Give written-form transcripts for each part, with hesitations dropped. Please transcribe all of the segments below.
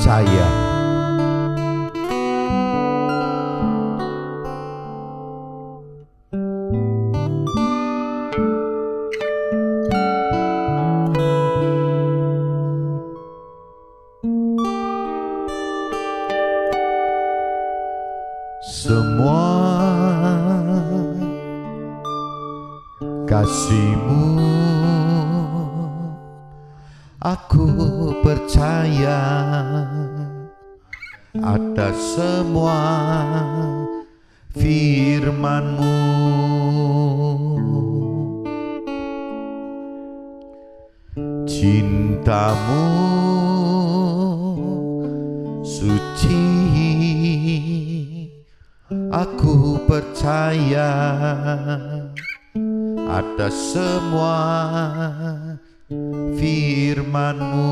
percaya. Semua kasih-Mu aku percaya, atas semua firman-Mu. Cinta-Mu suci, aku percaya, atas semua firman-Mu.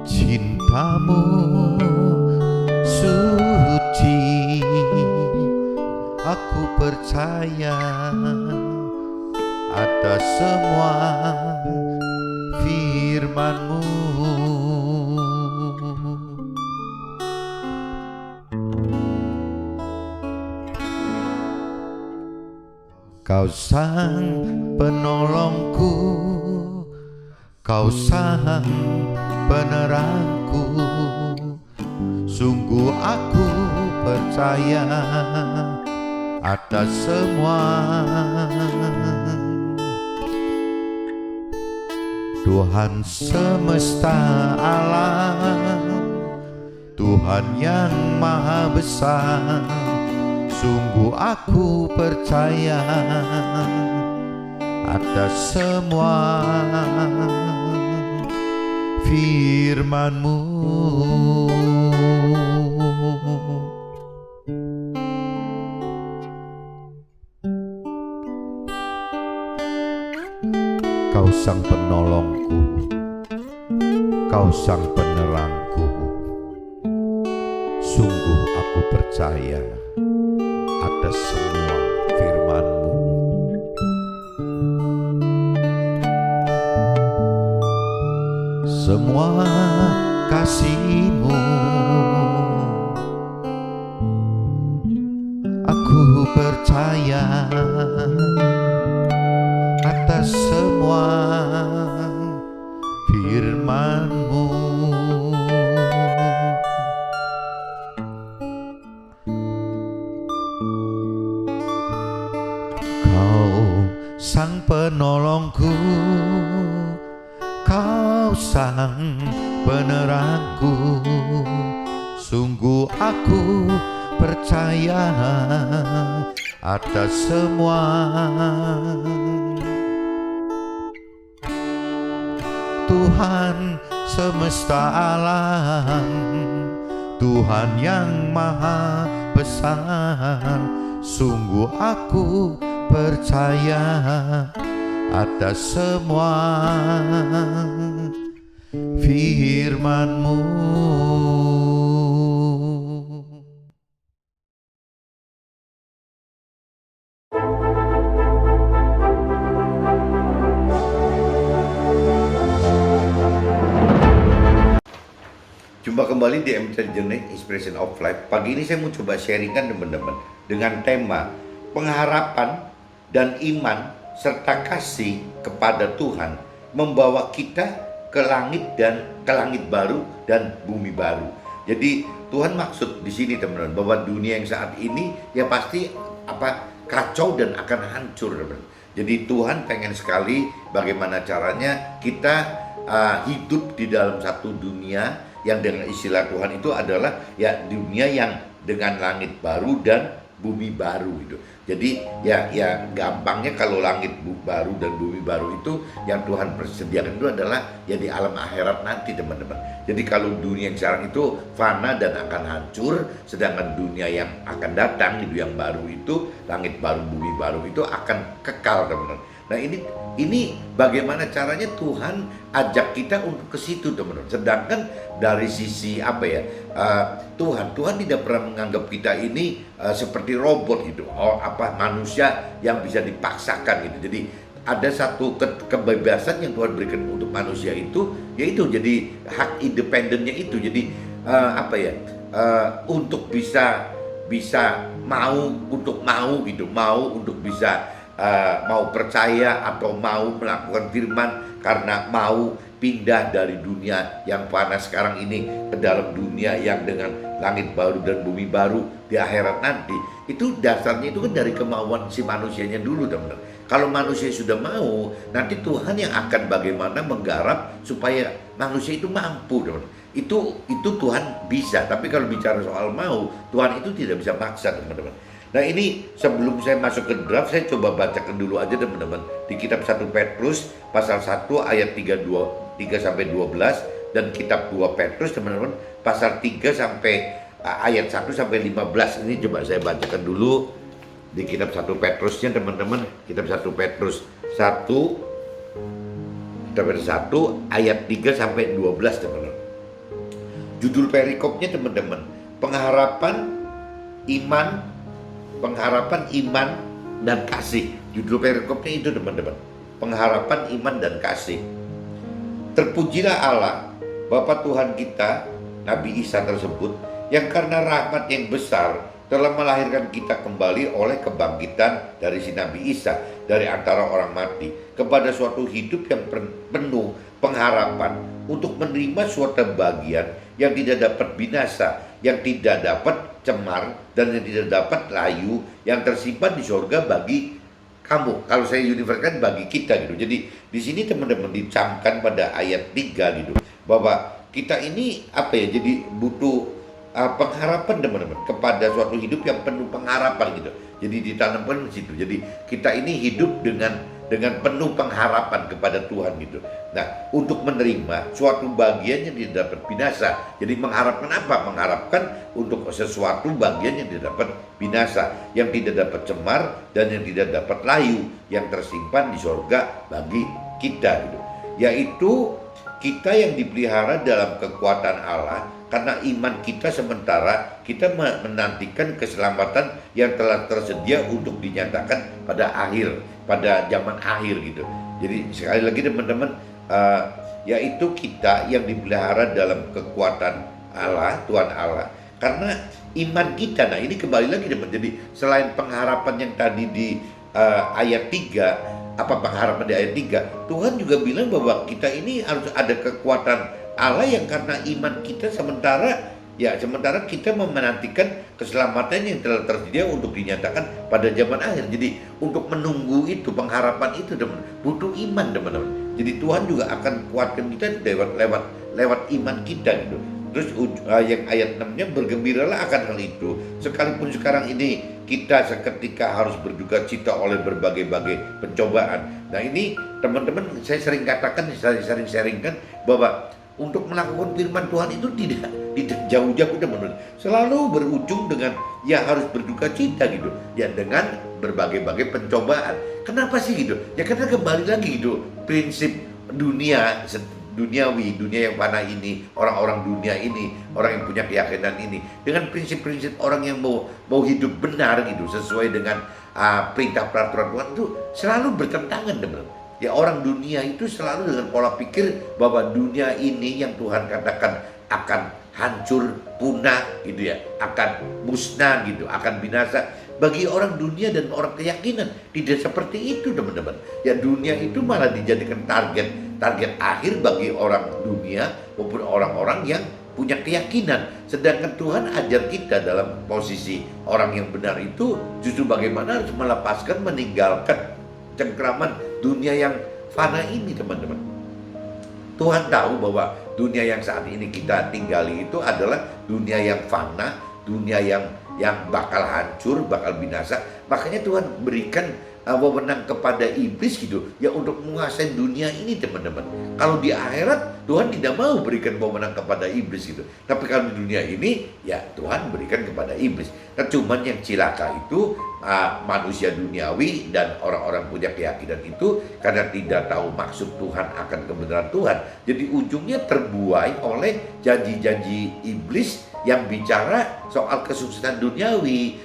Cinta-Mu suci, aku percaya, atas semua firman-Mu. Kau sang penolongku, Kau sang penerangku, sungguh aku percaya, atas semua. Tuhan semesta alam, Tuhan yang maha besar, sungguh aku percaya, atas semua firman-Mu. Kau sang penolongku, Kau sang penerangku, sungguh aku percaya, atas semua firman-Mu. Semua kasih-Mu aku percaya, atas semua firman-Mu. Kau sang penolongku, Kau sang penerangku, sungguh aku percaya, atas semua. Tuhan semesta alam, Tuhan yang maha besar, sungguh aku percaya, atas semua firman-Mu. Jumpa kembali di MT Journey Inspiration of Life. Pagi ini saya mau coba sharingkan teman-teman dengan tema pengharapan dan iman serta kasih kepada Tuhan membawa kita ke langit baru dan bumi baru. Jadi Tuhan maksud di sini teman-teman bahwa dunia yang saat ini ya pasti kacau dan akan hancur teman-teman. Jadi Tuhan pengen sekali bagaimana caranya kita hidup di dalam satu dunia yang dengan istilah Tuhan itu adalah ya dunia yang dengan langit baru dan bumi baru gitu. Jadi ya gampangnya kalau langit baru dan bumi baru itu yang Tuhan persediakan itu adalah ya di alam akhirat nanti teman-teman. Jadi kalau dunia yang sekarang itu fana dan akan hancur, sedangkan dunia yang akan datang itu yang baru itu langit baru bumi baru itu akan kekal teman-teman. Nah ini Ini bagaimana caranya Tuhan ajak kita untuk ke situ, teman-teman. Sedangkan dari sisi apa ya, Tuhan tidak pernah menganggap kita ini seperti robot gitu, manusia yang bisa dipaksakan gitu. Jadi ada satu kebebasan yang Tuhan berikan untuk manusia itu, yaitu jadi hak independennya itu. Jadi untuk bisa mau gitu, mau untuk bisa mau percaya atau mau melakukan firman, karena mau pindah dari dunia yang panas sekarang ini ke dalam dunia yang dengan langit baru dan bumi baru di akhirat nanti. Itu dasarnya itu kan dari kemauan si manusianya dulu, teman-teman. Kalau manusia sudah mau, nanti Tuhan yang akan bagaimana menggarap supaya manusia itu mampu, teman-teman. Itu Tuhan bisa. Tapi kalau bicara soal mau, Tuhan itu tidak bisa maksa, teman-teman. Nah, ini sebelum saya masuk ke draft, saya coba bacakan dulu aja, teman-teman, di kitab 1 Petrus pasal 1 ayat 3 sampai 12, dan kitab 2 Petrus, teman-teman, pasal 3 sampai ayat 1 sampai 15. Ini coba saya bacakan dulu di kitab 1 Petrusnya, teman-teman. Kitab 1 Petrus 1 ayat 3 sampai 12, teman-teman. Judul perikopnya, teman-teman, pengharapan iman dan kasih. Judul perikopnya itu, teman-teman, pengharapan iman dan kasih. Terpujilah Allah Bapa Tuhan kita Nabi Isa tersebut, yang karena rahmat yang besar telah melahirkan kita kembali oleh kebangkitan dari si Nabi Isa dari antara orang mati kepada suatu hidup yang penuh pengharapan, untuk menerima suatu bagian yang tidak dapat binasa, yang tidak dapat cemar, dan yang tidak dapat layu, yang tersimpan di surga bagi kamu. Kalau saya universalkan, bagi kita gitu. Jadi di sini, teman-teman, dicamkan pada ayat 3 gitu, bahwa kita ini jadi butuh pengharapan, teman-teman, kepada suatu hidup yang penuh pengharapan gitu. Jadi ditanamkan di situ. Jadi kita ini hidup dengan penuh pengharapan kepada Tuhan gitu. Nah, untuk menerima suatu bagian yang tidak dapat binasa. Jadi mengharapkan apa? Mengharapkan untuk sesuatu bagian yang tidak dapat binasa, yang tidak dapat cemar, dan yang tidak dapat layu, yang tersimpan di sorga bagi kita gitu. Yaitu kita yang dipelihara dalam kekuatan Allah, karena iman kita sementara kita menantikan keselamatan yang telah tersedia untuk dinyatakan pada zaman akhir gitu. Jadi sekali lagi, teman-teman, yaitu kita yang dipelihara dalam kekuatan Allah, Tuhan Allah, karena iman kita. Nah, ini kembali lagi, teman. Jadi selain pengharapan yang tadi di ayat 3, pengharapan di ayat 3, Tuhan juga bilang bahwa kita ini harus ada kekuatan Allah yang karena iman kita sementara kita menantikan keselamatan yang telah tersedia untuk dinyatakan pada zaman akhir. Jadi untuk menunggu itu, pengharapan itu, teman, butuh iman, teman-teman. Jadi Tuhan juga akan kuatkan kita lewat iman kita gitu. Terus yang ayat 6-nya, bergembiralah akan hal itu, sekalipun sekarang ini kita seketika harus berduka cita oleh berbagai-bagai pencobaan. Nah, ini, teman-teman, saya sering katakan, saya sering sharingkan bahwa untuk melakukan firman Tuhan itu tidak jauh-jauh, teman-teman. Selalu berujung dengan harus berduka cita gitu. Dengan berbagai-bagai pencobaan. Kenapa sih gitu? Karena kembali lagi gitu, prinsip duniawi, dunia yang fana ini, orang-orang dunia ini, orang yang punya keyakinan ini, dengan prinsip-prinsip orang yang mau hidup benar gitu, sesuai dengan perintah peraturan Tuhan, itu selalu bertentangan, teman-teman. Orang dunia itu selalu dengan pola pikir bahwa dunia ini yang Tuhan katakan akan hancur, punah gitu akan musnah gitu, akan binasa. Bagi orang dunia dan orang keyakinan tidak seperti itu, teman-teman. Dunia itu malah dijadikan target akhir bagi orang dunia maupun orang-orang yang punya keyakinan. Sedangkan Tuhan ajar kita dalam posisi orang yang benar itu justru bagaimana harus melepaskan, meninggalkan cengkraman dunia yang fana ini, teman-teman. Tuhan tahu bahwa dunia yang saat ini kita tinggali itu adalah dunia yang fana, dunia yang yang bakal hancur, bakal binasa. Makanya Tuhan berikan wewenang kepada iblis gitu ya untuk menguasai dunia ini, teman-teman. Kalau di akhirat Tuhan tidak mau berikan wewenang kepada iblis gitu. Tapi kalau di dunia ini ya Tuhan berikan kepada iblis. Nah, cuman yang cilaka itu manusia duniawi dan orang-orang punya keyakinan itu karena tidak tahu maksud Tuhan akan kebenaran Tuhan. Jadi ujungnya terbuai oleh janji-janji iblis yang bicara soal kesuksesan duniawi,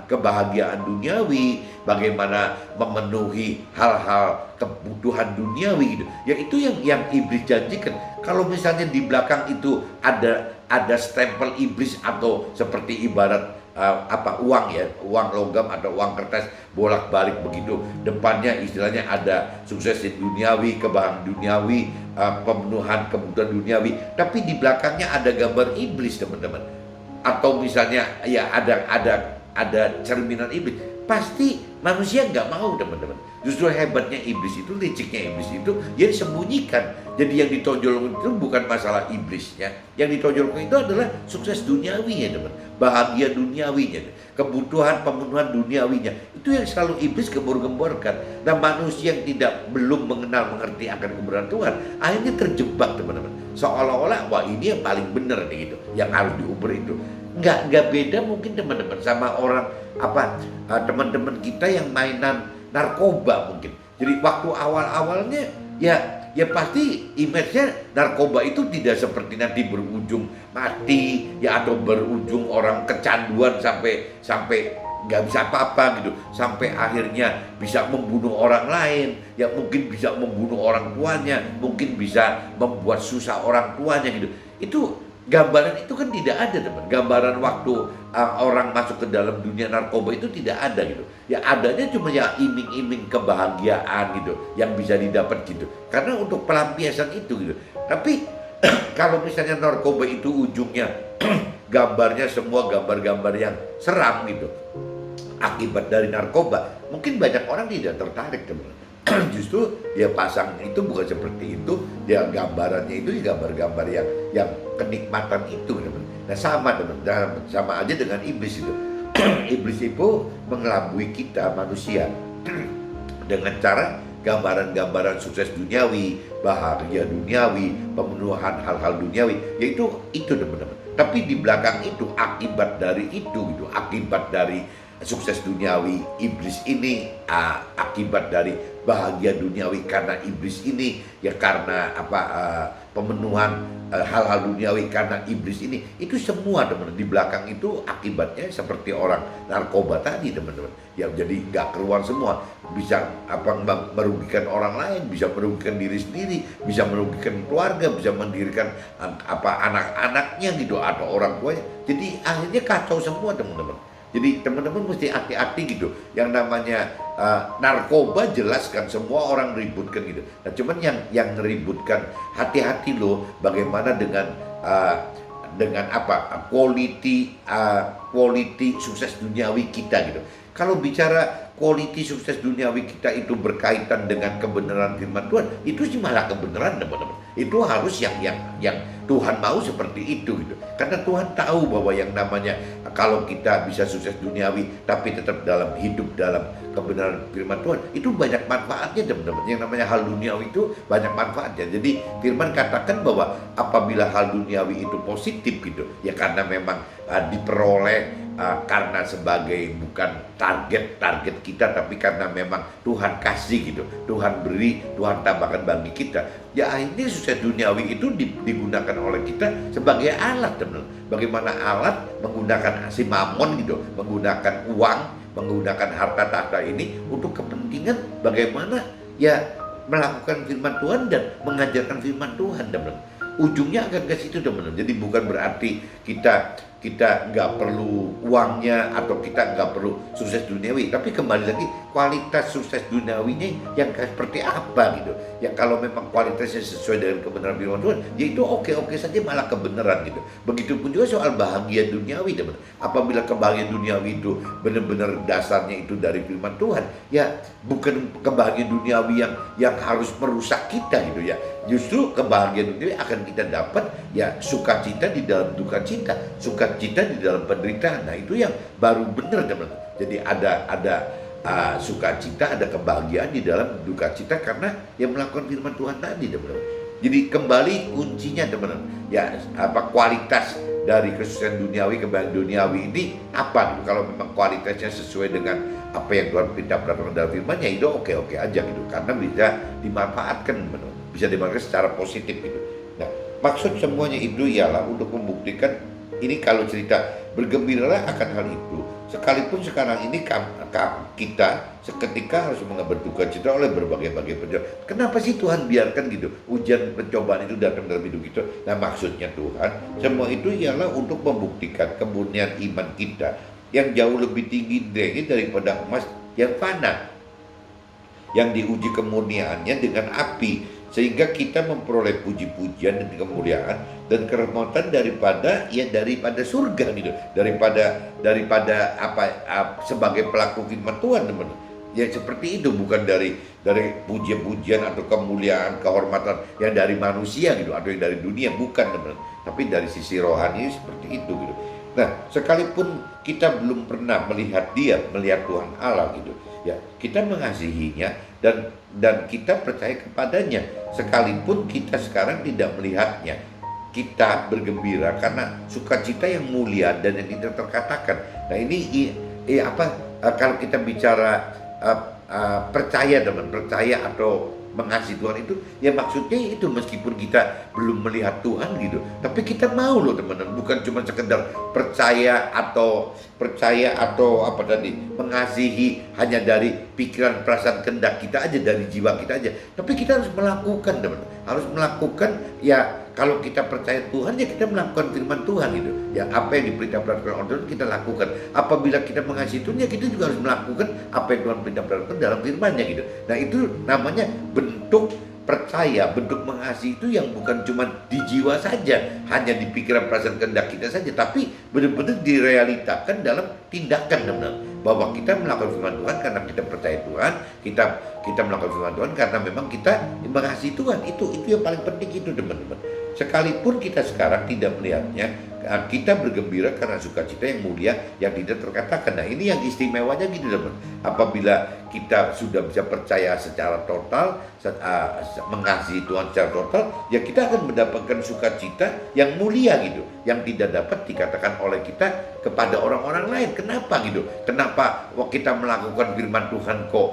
kebahagiaan duniawi, bagaimana memenuhi hal-hal kebutuhan duniawi gitu. Ya itu yang iblis janjikan. Kalau misalnya di belakang itu ada stempel iblis atau seperti ibarat uang ya, uang logam atau uang kertas bolak-balik begitu. Depannya istilahnya ada sukses duniawi, kebahagiaan duniawi, pemenuhan kebutuhan duniawi. Tapi di belakangnya ada gambar iblis, teman-teman. Atau misalnya ya ada cerminan iblis. Pasti manusia nggak mau, teman-teman. Justru hebatnya iblis itu, liciknya iblis itu, dia disembunyikan. Jadi yang ditonjolkan itu bukan masalah iblisnya, yang ditonjolkan itu adalah sukses duniawinya, teman. Bahagia duniawinya, kebutuhan pemenuhan duniawinya. Itu yang selalu iblis gembor-gemborkan. Dan manusia yang belum mengerti akan kebenaran Tuhan, akhirnya terjebak, teman-teman. Seolah-olah wah ini yang paling benar nih gitu, yang harus diuber itu. Nggak beda mungkin, teman-teman, sama orang teman-teman kita yang mainan narkoba mungkin. Jadi waktu awal-awalnya ya pasti image-nya narkoba itu tidak seperti nanti berujung mati ya, atau berujung orang kecanduan sampai nggak bisa apa-apa gitu, sampai akhirnya bisa membunuh orang lain, ya mungkin bisa membunuh orang tuanya, mungkin bisa membuat susah orang tuanya gitu. Itu gambaran itu kan tidak ada, teman. Gambaran waktu orang masuk ke dalam dunia narkoba itu tidak ada gitu. Ya adanya cuma ya iming-iming kebahagiaan gitu yang bisa didapat gitu. Karena untuk pelampiasan itu gitu. Tapi kalau misalnya narkoba itu ujungnya gambarnya semua gambar-gambar yang seram gitu, akibat dari narkoba, mungkin banyak orang tidak tertarik, teman. Justru dia pasang itu bukan seperti itu, dia gambarannya itu gambar-gambar yang kenikmatan itu, teman. Nah sama, teman, sama aja dengan iblis itu. Iblis itu mengelabui kita manusia dengan cara gambaran-gambaran sukses duniawi, bahagia duniawi, pemenuhan hal-hal duniawi, yaitu itu, teman-teman. Tapi di belakang itu akibat dari itu gitu, akibat dari sukses duniawi iblis ini, akibat dari bahagia duniawi karena iblis ini, ya karena pemenuhan hal-hal duniawi karena iblis ini, itu semua, teman-teman, di belakang itu akibatnya seperti orang narkoba tadi, teman-teman, ya jadi nggak keluar semua, bisa merugikan orang lain, bisa merugikan diri sendiri, bisa merugikan keluarga, bisa mendirikan anak-anaknya gitu atau orang tuanya, jadi akhirnya kacau semua, teman-teman. Jadi teman-teman mesti hati-hati gitu. Yang namanya narkoba jelas kan semua orang ributkan gitu. Nah cuman yang ributkan, hati-hati loh bagaimana dengan quality sukses duniawi kita gitu. Kalau bicara quality sukses duniawi kita itu berkaitan dengan kebenaran firman Tuhan, itu sih malah kebenaran, teman-teman. Itu harus yang Tuhan mau seperti itu gitu. Karena Tuhan tahu bahwa yang namanya kalau kita bisa sukses duniawi tapi tetap hidup dalam kebenaran firman Tuhan, itu banyak manfaatnya, teman-teman. Yang namanya hal duniawi itu banyak manfaatnya. Jadi firman katakan bahwa apabila hal duniawi itu positif gitu, ya karena memang diperoleh karena sebagai bukan target kita, tapi karena memang Tuhan kasih gitu, Tuhan beri, Tuhan tambahkan bagi kita. Ya akhirnya sukses duniawi itu digunakan oleh kita sebagai alat, teman. Bagaimana alat menggunakan si mamon gitu, menggunakan uang, menggunakan harta tahta ini untuk kepentingan bagaimana ya melakukan firman Tuhan dan mengajarkan firman Tuhan, teman. Ujungnya akan ke situ, teman. Jadi bukan berarti kita nggak perlu uangnya atau kita nggak perlu sukses duniawi, tapi kembali lagi kualitas sukses duniawinya yang seperti apa gitu. Ya kalau memang kualitasnya sesuai dengan kebenaran firman Tuhan, ya itu oke saja, malah kebenaran gitu. Begitupun juga soal bahagia duniawi, teman. Apabila kebahagiaan duniawi itu benar-benar dasarnya itu dari firman Tuhan, ya bukan kebahagiaan duniawi yang harus merusak kita gitu ya. Justru kebahagiaan duniawi akan kita dapat ya sukacita di dalam duka cita, sukacita sukacita di dalam penderitaan. Nah itu yang baru benar teman-teman. Jadi ada sukacita, ada kebahagiaan di dalam duka cita karena yang melakukan firman Tuhan tadi teman-teman. Jadi kembali kuncinya teman-teman, ya apa kualitas dari kesusahan duniawi, kebahagiaan duniawi ini apa? Kalau memang kualitasnya sesuai dengan apa yang Tuhan perintahkan dalam firman-Nya, itu oke-oke aja gitu, karena bisa dimanfaatkan teman-teman, bisa dimanfaatkan secara positif gitu. Nah, maksud semuanya itu ialah untuk membuktikan ini kalau cerita bergembiralah akan hal itu. Sekalipun sekarang ini kita seketika harus berduka cita oleh berbagai-bagai perjalanan. Kenapa sih Tuhan biarkan gitu ujian pencobaan itu datang dalam hidup kita? Nah maksudnya Tuhan, semua itu ialah untuk membuktikan kemurnian iman kita yang jauh lebih tinggi daripada emas yang fana, yang diuji kemurniannya dengan api, sehingga kita memperoleh puji-pujian dan kemuliaan dan kehormatan daripada surga gitu, daripada sebagai pelaku firman Tuhan teman-teman. Ya seperti itu, bukan dari pujian-pujian atau kemuliaan, kehormatan yang dari manusia gitu atau yang dari dunia, bukan teman-teman, tapi dari sisi rohani seperti itu gitu. Nah, sekalipun kita belum pernah melihat Tuhan Allah gitu, ya kita mengasihinya dan kita percaya kepadanya. Sekalipun kita sekarang tidak melihatnya, kita bergembira karena sukacita yang mulia dan yang tidak terkatakan. Nah ini kalau kita bicara percaya atau mengasihi Tuhan itu, ya maksudnya itu meskipun kita belum melihat Tuhan gitu, tapi kita mau loh teman-teman, bukan cuma sekedar percaya atau mengasihi hanya dari pikiran, perasaan, kehendak kita aja, dari jiwa kita aja, tapi kita harus melakukan teman-teman, harus melakukan. Ya kalau kita percaya Tuhan, ya kita melakukan firman Tuhan gitu, ya apa yang diperintahkan oleh Tuhan kita lakukan. Apabila kita mengasihi Tuhan, ya kita juga harus melakukan apa yang Tuhan perintahkan dalam firman-Nya gitu. Nah itu namanya bentuk percaya, bentuk mengasihi itu yang bukan cuma di jiwa saja, hanya di pikiran, perasaan, kehendak kita saja, tapi benar-benar direalitakan dalam tindakan teman-teman. Bahwa kita melakukan firman Tuhan karena kita percaya Tuhan, kita melakukan firman Tuhan karena memang kita mengasihi Tuhan. Itu yang paling penting itu teman-teman. Sekalipun kita sekarang tidak melihatnya, kita bergembira karena sukacita yang mulia yang tidak terkatakan. Nah ini yang istimewanya gitu teman. Apabila kita sudah bisa percaya secara total, mengasihi Tuhan secara total, ya kita akan mendapatkan sukacita yang mulia gitu, yang tidak dapat dikatakan oleh kita kepada orang-orang lain. Kenapa gitu? Kenapa kita melakukan firman Tuhan kok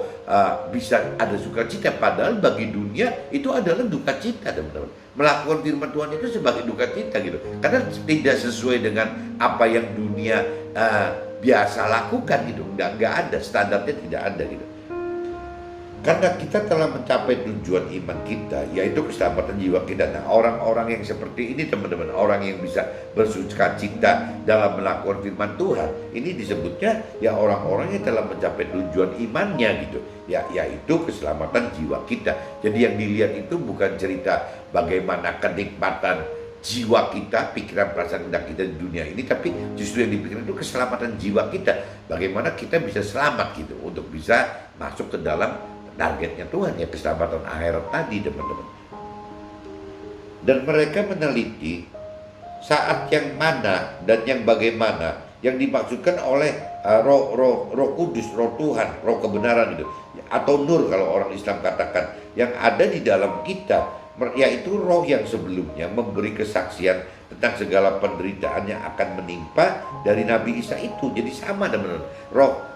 bisa ada sukacita, padahal bagi dunia itu adalah duka cita teman-teman. Melakukan firman Tuhan itu sebagai duka cita gitu, karena tidak sesuai dengan apa yang dunia biasa lakukan gitu. Nggak ada, standarnya tidak ada gitu. Karena kita telah mencapai tujuan iman kita, yaitu keselamatan jiwa kita. Nah orang-orang yang seperti ini teman-teman, orang yang bisa bersukacita dalam melakukan firman Tuhan, ini disebutnya ya orang-orang yang telah mencapai tujuan imannya gitu, ya, yaitu keselamatan jiwa kita. Jadi yang dilihat itu bukan cerita bagaimana kenikmatan jiwa kita, pikiran, perasaan, kehendak kita di dunia ini, tapi justru yang dipikirkan itu keselamatan jiwa kita. Bagaimana kita bisa selamat gitu, untuk bisa masuk ke dalam targetnya Tuhan, ya keselamatan akhirat tadi teman-teman. Dan mereka meneliti saat yang mana dan yang bagaimana yang dimaksudkan oleh roh kudus, roh Tuhan, roh kebenaran itu, atau nur kalau orang Islam katakan, yang ada di dalam kita, yaitu roh yang sebelumnya memberi kesaksian tentang segala penderitaan yang akan menimpa dari Nabi Isa itu. Jadi sama teman-teman, roh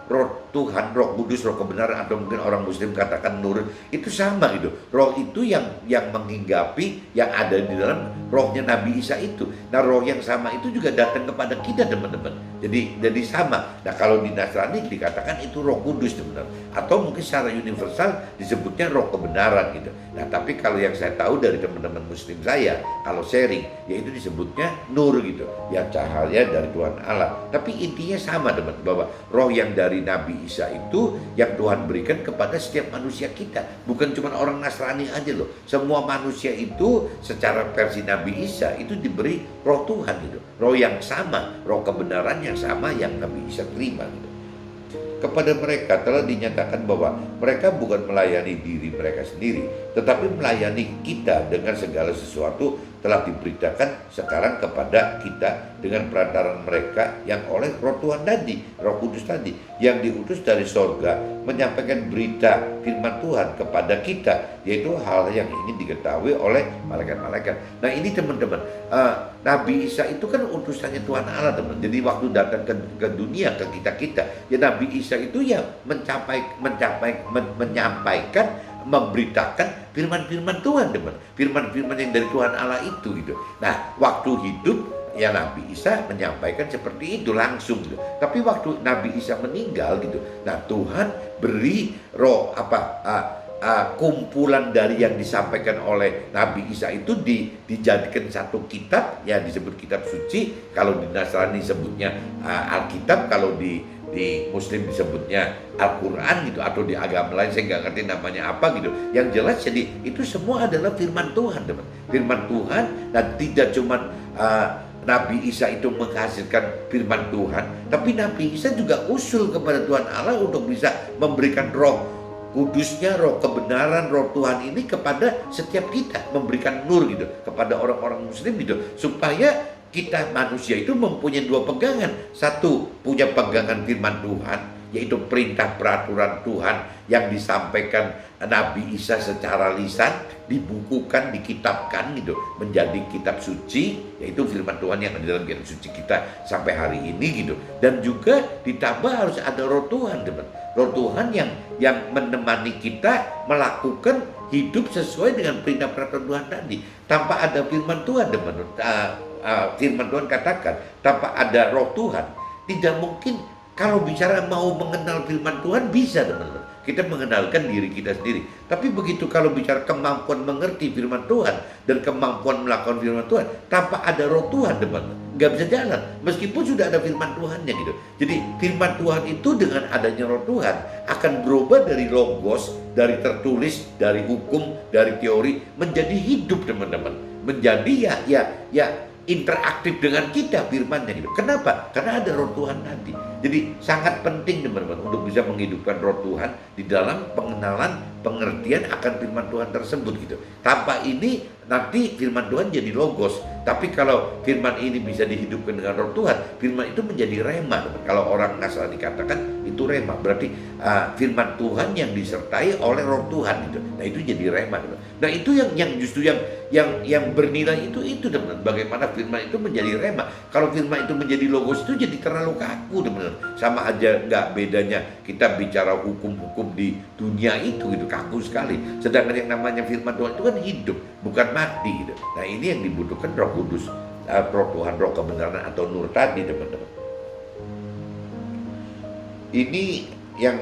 Tuhan, roh kudus, roh kebenaran, atau mungkin orang muslim katakan nur, itu sama gitu. Roh itu yang menghinggapi yang ada di dalam rohnya Nabi Isa itu. Nah roh yang sama itu juga datang kepada kita teman-teman. Jadi sama. Nah kalau di Nasrani dikatakan itu roh kudus teman-teman, atau mungkin secara universal disebutnya roh kebenaran gitu. Nah tapi kalau yang saya tahu dari teman-teman muslim saya, kalau sharing, yaitu disebutnya nur gitu, ya cahaya dari Tuhan Allah. Tapi intinya sama teman-teman, bahwa roh yang dari Nabi Isa itu yang Tuhan berikan kepada setiap manusia kita, bukan cuma orang Nasrani aja loh. Semua manusia itu secara versi Nabi Isa itu diberi roh Tuhan gitu, roh yang sama, roh kebenaran yang sama yang Nabi Isa terima gitu. Kepada mereka telah dinyatakan bahwa mereka bukan melayani diri mereka sendiri, tetapi melayani kita dengan segala sesuatu telah diberitakan sekarang kepada kita dengan perantaran mereka yang oleh Roh Tuhan tadi, Roh Kudus tadi, yang diutus dari sorga menyampaikan berita firman Tuhan kepada kita, yaitu hal yang ingin diketahui oleh malaikat-malaikat. Nah ini teman-teman, Nabi Isa itu kan utusannya Tuhan Allah teman. Jadi waktu datang ke dunia, ke kita-kita, ya Nabi Isa itu ya menyampaikan, memberitakan firman-firman Tuhan teman, firman-firman yang dari Tuhan Allah itu gitu. Nah waktu hidup ya Nabi Isa menyampaikan seperti itu langsung gitu. Tapi waktu Nabi Isa meninggal gitu, nah Tuhan beri roh kumpulan dari yang disampaikan oleh Nabi Isa itu dijadikan satu kitab, ya disebut kitab suci. Kalau di Nasrani disebutnya Alkitab, kalau di Muslim disebutnya Al-Quran gitu, atau di agama lain saya nggak ngerti namanya apa gitu. Yang jelas jadi itu semua adalah firman Tuhan teman, firman Tuhan. Dan tidak cuma Nabi Isa itu menghasilkan firman Tuhan, tapi Nabi Isa juga usul kepada Tuhan Allah untuk bisa memberikan roh kudusnya, roh kebenaran, roh Tuhan ini kepada setiap kita, memberikan nur gitu kepada orang-orang muslim gitu, supaya kita manusia itu mempunyai dua pegangan. Satu, punya pegangan firman Tuhan, yaitu perintah peraturan Tuhan yang disampaikan Nabi Isa secara lisan, dibukukan, dikitabkan gitu, menjadi kitab suci, yaitu firman Tuhan yang ada dalam kitab suci kita sampai hari ini gitu. Dan juga ditambah harus ada roh Tuhan teman, roh Tuhan yang menemani kita melakukan hidup sesuai dengan perintah peraturan Tuhan tadi. Tanpa ada firman Tuhan teman, firman Tuhan katakan, tanpa ada roh Tuhan tidak mungkin. Kalau bicara mau mengenal firman Tuhan bisa teman-teman, kita mengenalkan diri kita sendiri. Tapi begitu kalau bicara kemampuan mengerti firman Tuhan dan kemampuan melakukan firman Tuhan, tanpa ada roh Tuhan teman-teman, nggak bisa jalan. Meskipun sudah ada firman Tuhannya gitu. Jadi firman Tuhan itu dengan adanya roh Tuhan akan berubah dari logos, dari tertulis, dari hukum, dari teori menjadi hidup teman-teman, menjadi ya interaktif dengan kita firman-Nya gitu. Kenapa? Karena ada roh Tuhan tadi. Jadi sangat penting teman-teman untuk bisa menghidupkan roh Tuhan di dalam pengenalan, pengertian akan firman Tuhan tersebut gitu. Tanpa ini nanti firman Tuhan jadi logos. Tapi kalau firman ini bisa dihidupkan dengan roh Tuhan, firman itu menjadi rema. Kalau orang Nasrani dikatakan itu rema, berarti firman Tuhan yang disertai oleh roh Tuhan gitu. Nah itu jadi rema. Nah itu yang justru yang bernilai itu teman-teman. Bagaimana firman itu menjadi rema. Kalau firman itu menjadi logos itu jadi terlalu kaku teman-teman. Sama aja nggak bedanya kita bicara hukum-hukum di dunia itu gitu, kaku sekali. Sedangkan yang namanya firman Tuhan itu kan hidup, bukan mati gitu. Nah ini yang dibutuhkan Roh Kudus, roh Tuhan, roh kebenaran atau nur tadi teman-teman. Ini yang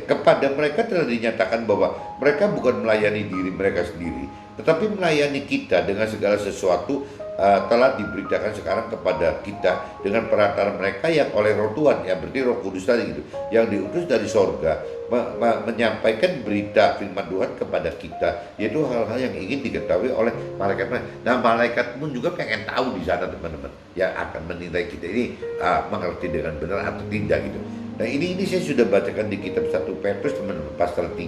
kepada mereka telah dinyatakan bahwa mereka bukan melayani diri mereka sendiri, tetapi melayani kita dengan segala sesuatu telah diberitakan sekarang kepada kita dengan perantaran mereka yang oleh roh Tuhan, ya berarti Roh Kudus tadi gitu, yang diutus dari sorga menyampaikan berita firman Tuhan kepada kita, yaitu hal-hal yang ingin diketahui oleh malaikat. Nah malaikat pun juga pengen tahu di sana teman-teman, yang akan menilai kita ini mengerti dengan benar atau tidak gitu. Nah ini saya sudah bacakan di kitab 1 Petrus teman-teman, pasal 1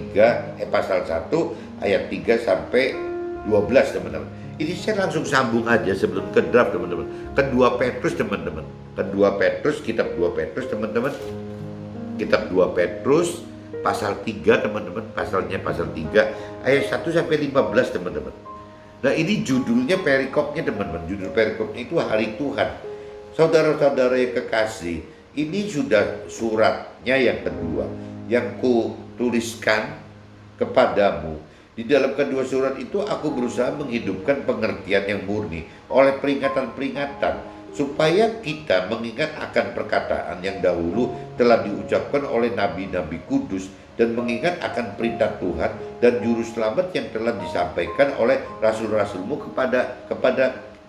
ayat 3 sampai 12 teman-teman. Ini saya langsung sambung aja sebelum ke draft teman-teman. Kedua Petrus teman-teman. Kedua Petrus, kitab 2 Petrus teman-teman. Kitab 2 Petrus pasal 3 teman-teman, pasalnya pasal 3 ayat 1 sampai 15 teman-teman. Nah ini judulnya perikopnya teman-teman. Judul perikopnya itu hari Tuhan. Saudara-saudara yang kekasih, ini sudah suratnya yang kedua yang ku tuliskan kepadamu. Di dalam kedua surat itu aku berusaha menghidupkan pengertian yang murni oleh peringatan-peringatan, supaya kita mengingat akan perkataan yang dahulu telah diucapkan oleh nabi-nabi kudus, dan mengingat akan perintah Tuhan dan juru selamat yang telah disampaikan oleh rasul-rasulmu kepada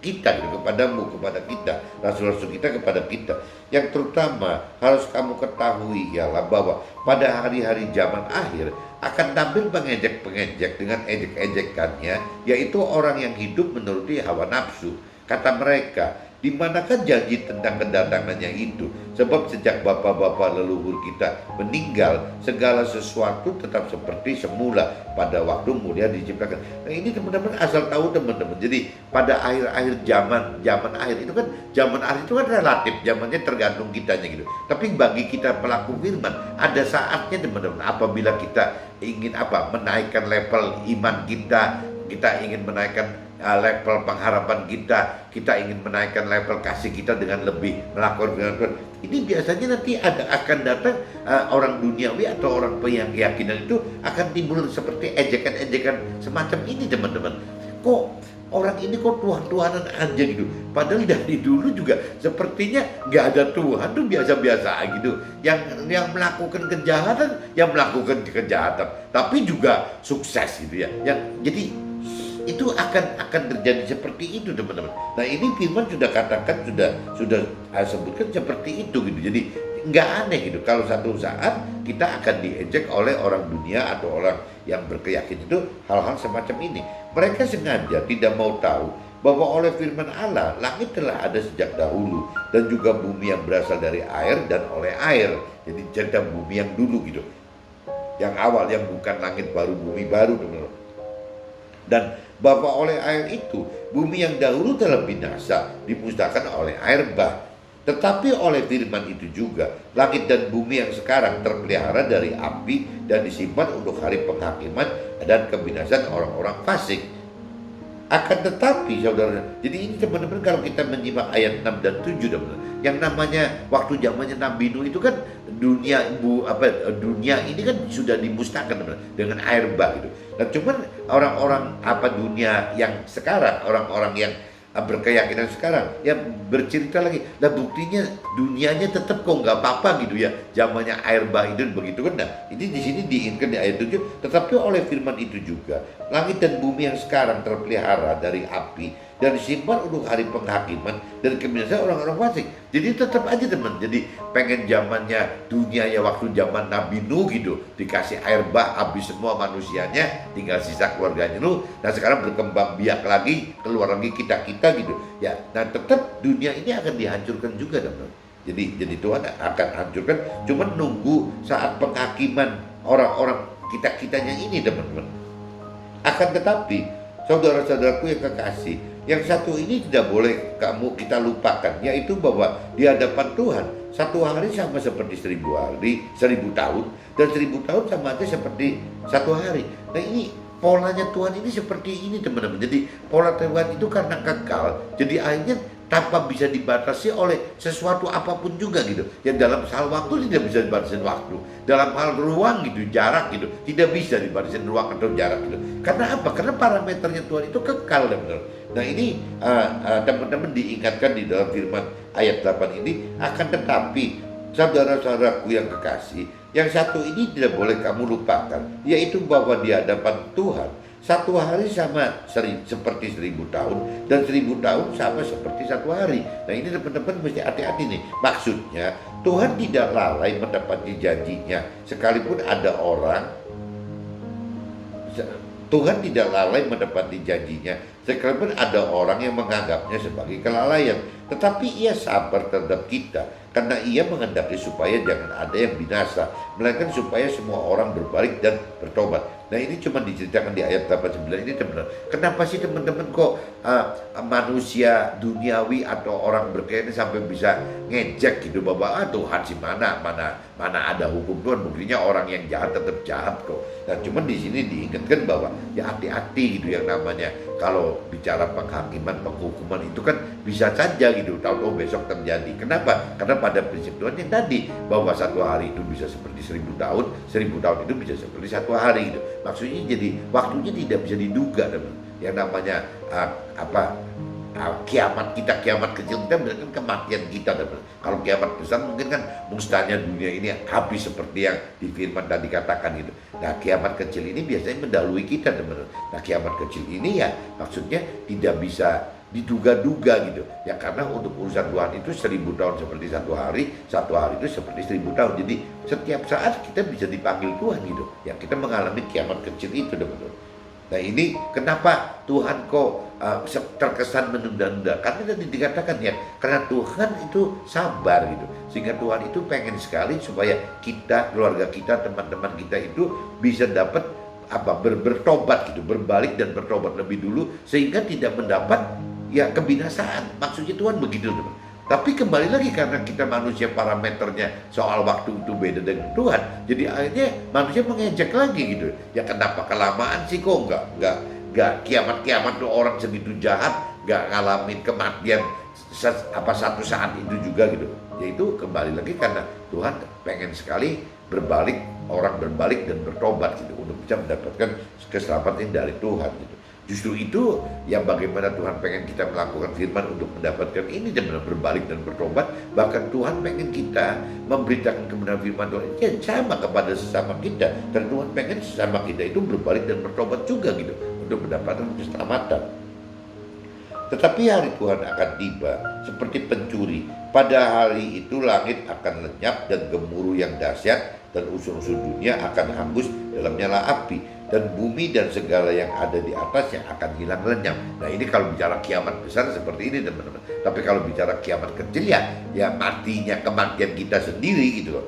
kita, kepadamu, kepada kita, rasul-rasul kita kepada kita. Yang terutama harus kamu ketahui ialah bahwa pada hari-hari zaman akhir akan tampil pengejek-pengejek dengan ejek-ejekannya, yaitu orang yang hidup menuruti hawa nafsu. Kata mereka, Di manakah janji tentang kedatangannya itu? Sebab sejak bapa-bapa leluhur kita meninggal, segala sesuatu tetap seperti semula pada waktu mulia diciptakan. Nah ini teman-teman asal tahu teman-teman. Jadi pada akhir-akhir zaman akhir itu kan, zaman akhir itu kan relatif, zamannya tergantung kitanya gitu. Tapi bagi kita pelaku firman, ada saatnya teman-teman, apabila kita ingin menaikkan level iman kita, kita ingin menaikkan level pengharapan kita ingin menaikkan level kasih kita dengan lebih melakukan dengan Tuhan. Ini biasanya nanti akan datang orang duniawi atau orang yang keyakinan itu akan timbul seperti ejekan-ejekan semacam ini teman-teman. Kok orang ini kok Tuhan-Tuhanan aja gitu. Padahal dari dulu juga sepertinya nggak ada Tuhan, tuh biasa-biasa gitu. Yang melakukan kejahatan, yang melakukan kejahatan, tapi juga sukses gitu ya. Jadi itu akan terjadi seperti itu teman-teman. Nah ini firman sudah katakan, sudah sebutkan seperti itu gitu. Jadi nggak aneh gitu kalau satu saat kita akan diejek oleh orang dunia atau orang yang berkeyakinan itu hal-hal semacam ini. Mereka sengaja tidak mau tahu bahwa oleh firman Allah langit telah ada sejak dahulu, dan juga bumi yang berasal dari air dan oleh air. Jadi cerita bumi yang dulu gitu, yang awal, yang bukan langit baru bumi baru teman-teman. Dan bahwa oleh air itu bumi yang dahulu telah binasa dimusnahkan oleh air bah. Tetapi oleh firman itu juga langit dan bumi yang sekarang terpelihara dari api dan disimpan untuk hari penghakiman dan kebinasaan orang-orang fasik. Akan tetapi saudara, jadi ini teman-teman kalau kita menyimak ayat 6 dan 7 teman-teman, yang namanya waktu zamannya Nabi Nuh itu kan dunia ini kan sudah dimusnahkan teman-teman dengan air bah gitu. Nah cuman orang-orang dunia yang sekarang, orang-orang yang berkeyakinan sekarang yang bercerita lagi, nah buktinya dunianya tetap kok nggak apa-apa gitu ya, zamannya air bah itu begitu kan. Nah ini di sini diingatkan di ayat 7, tetapi oleh firman itu juga langit dan bumi yang sekarang terpelihara dari api dan disimpan untuk hari penghakiman dan kebinasaan orang-orang fasik. Jadi tetap aja teman, jadi pengen zamannya dunia ya waktu zaman Nabi Nuh gitu, dikasih air bah habis semua manusianya, tinggal sisa keluarganya Nuh. Nah sekarang berkembang biak lagi, keluar lagi kita gitu ya. Nah tetap dunia ini akan dihancurkan juga teman. Jadi Tuhan akan hancurkan, cuman nunggu saat penghakiman orang-orang kitanya ini teman-teman. Akan tetapi saudara-saudaraku yang kekasih, yang satu ini tidak boleh kita lupakan, yaitu bahwa di hadapan Tuhan satu hari sama seperti 1000 tahun, dan 1000 tahun sama aja seperti satu hari. Nah ini polanya Tuhan ini seperti ini teman-teman. Jadi pola Tuhan itu karena kekal, jadi akhirnya tanpa bisa dibatasi oleh sesuatu apapun juga gitu. Yang dalam hal waktu tidak bisa dibatasi waktu, dalam hal ruang gitu, jarak gitu, tidak bisa dibatasi ruang atau jarak gitu. Karena apa? Karena parameternya Tuhan itu kekal teman-teman. Nah ini teman-teman diingatkan di dalam firman ayat 8 ini, akan tetapi saudara-saudaraku yang kekasih, yang satu ini tidak boleh kamu lupakan, yaitu bahwa di hadapan Tuhan satu hari sama seperti 1000 tahun, dan 1000 tahun sama seperti satu hari. Nah ini teman-teman mesti hati-hati nih. Maksudnya Tuhan tidak lalai menepati janjinya, sekalipun ada orang, Tuhan tidak lalai menepati janjinya, sekalipun ada orang yang menganggapnya sebagai kelalaian. Tetapi ia sabar terhadap kita, karena ia menghendaki supaya jangan ada yang binasa, melainkan supaya semua orang berbalik dan bertobat. Nah ini cuma diceritakan di ayat 89 ini teman-teman. Kenapa sih teman-teman kok manusia duniawi atau orang berkeyakinan sampai bisa ngejek gitu bahwa Tuhan sih mana ada hukum Tuhan, buktinya orang yang jahat tetap jahat kok. Nah cuman di sini diingatkan bahwa ya hati-hati gitu, yang namanya kalau bicara penghakiman, penghukuman itu kan bisa saja gitu, tahu-tahu besok terjadi. Kenapa? Karena pada prinsip Tuhan yang tadi, bahwa satu hari itu bisa seperti 1000 tahun, 1000 tahun itu bisa seperti satu hari gitu. Maksudnya jadi waktunya tidak bisa diduga teman. Yang namanya kiamat kecil kita berarti kan kematian kita teman. Kalau kiamat besar mungkin kan mustahilnya dunia ini habis seperti yang di firman tadi katakan gitu. Nah kiamat kecil ini biasanya mendahului kita teman. Nah kiamat kecil ini ya maksudnya tidak bisa diduga-duga gitu ya, karena untuk urusan Tuhan itu 1000 tahun seperti satu hari itu seperti 1000 tahun. Jadi setiap saat kita bisa dipanggil Tuhan gitu ya, kita mengalami kiamat kecil itu teman-teman. Nah ini kenapa Tuhan kok terkesan menunda-nunda? Karena tadi dikatakan ya, karena Tuhan itu sabar gitu. Sehingga Tuhan itu pengen sekali supaya kita, keluarga kita, teman-teman kita itu bisa dapat bertobat gitu, berbalik dan bertobat lebih dulu sehingga tidak mendapat ya kebinasaan. Maksudnya Tuhan begitu teman. Tapi kembali lagi karena kita manusia parameternya soal waktu itu beda dengan Tuhan, jadi akhirnya manusia mengejek lagi gitu. Ya kenapa kelamaan sih kok nggak kiamat tuh orang segitu jahat nggak ngalamin kematian satu saat itu juga gitu. Yaitu kembali lagi karena Tuhan pengen sekali orang berbalik dan bertobat gitu untuk bisa mendapatkan keselamatan dari Tuhan gitu. Justru itu yang bagaimana Tuhan pengen kita melakukan firman untuk mendapatkan ini dan berbalik dan bertobat. Bahkan Tuhan pengen kita memberitakan kebenaran firman Tuhan yang sama kepada sesama kita. Dan Tuhan pengen sesama kita itu berbalik dan bertobat juga gitu untuk mendapatkan keselamatan. Tetapi hari Tuhan akan tiba seperti pencuri. Pada hari itu langit akan lenyap dan gemuruh yang dahsyat dan unsur-unsur dunia akan hangus dalam nyala api, dan bumi dan segala yang ada di atasnya akan hilang lenyap. Nah ini kalau bicara kiamat besar seperti ini teman-teman. Tapi kalau bicara kiamat kecil ya matinya kematian kita sendiri gitu loh.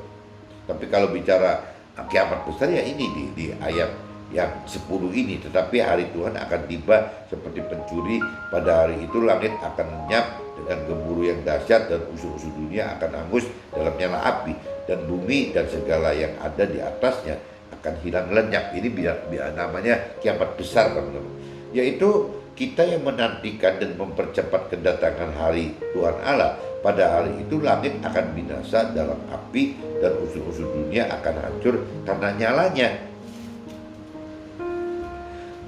Tapi kalau bicara kiamat besar ya ini di ayat yang 10 ini. Tetapi hari Tuhan akan tiba seperti pencuri. Pada hari itu langit akan lenyap dengan gemuruh yang dahsyat dan unsur-unsur dunia akan hangus dalam nyala api, dan bumi dan segala yang ada di atasnya akan hilang lenyap. Ini biar namanya kiamat besar teman-teman. Yaitu kita yang menantikan dan mempercepat kedatangan hari Tuhan Allah. Pada hari itu langit akan binasa dalam api dan unsur-unsur dunia akan hancur karena nyalanya.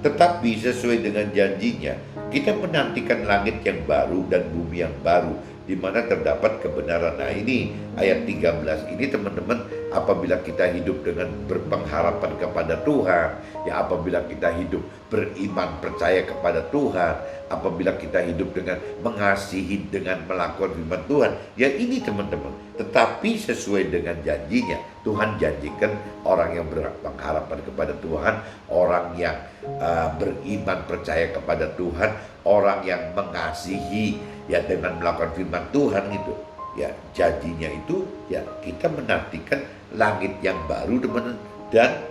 Tetapi sesuai dengan janjinya, kita menantikan langit yang baru dan bumi yang baru, di mana terdapat kebenaran. Nah ini ayat 13 ini teman-teman, apabila kita hidup dengan berpengharapan kepada Tuhan, ya apabila kita hidup beriman percaya kepada Tuhan, apabila kita hidup dengan mengasihi dengan melakukan firman Tuhan, ya ini teman-teman. Tetapi sesuai dengan janjinya, Tuhan janjikan orang yang berpengharapan kepada Tuhan, orang yang beriman percaya kepada Tuhan, orang yang mengasihi ya dengan melakukan firman Tuhan itu, ya janjinya itu ya kita menantikan langit yang baru teman-teman dan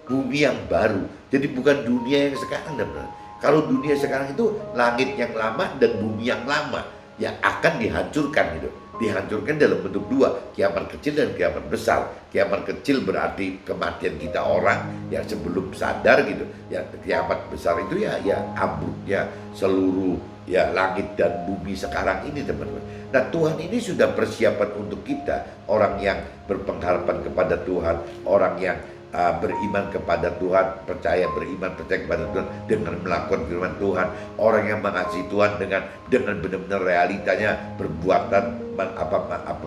bumi yang baru. Jadi bukan dunia yang sekarang teman-teman. Kalau dunia sekarang itu langit yang lama dan bumi yang lama yang akan dihancurkan gitu. Dihancurkan dalam bentuk dua, kiamat kecil dan kiamat besar. Kiamat kecil berarti kematian kita orang yang sebelum sadar gitu. Ya kiamat besar itu ya ambruknya seluruh ya langit dan bumi sekarang ini teman-teman. Nah Tuhan ini sudah persiapan untuk kita, orang yang berpengharapan kepada Tuhan, orang yang beriman kepada Tuhan, beriman percaya kepada Tuhan dengan melakukan firman Tuhan, orang yang mengasihi Tuhan dengan benar-benar realitanya perbuatan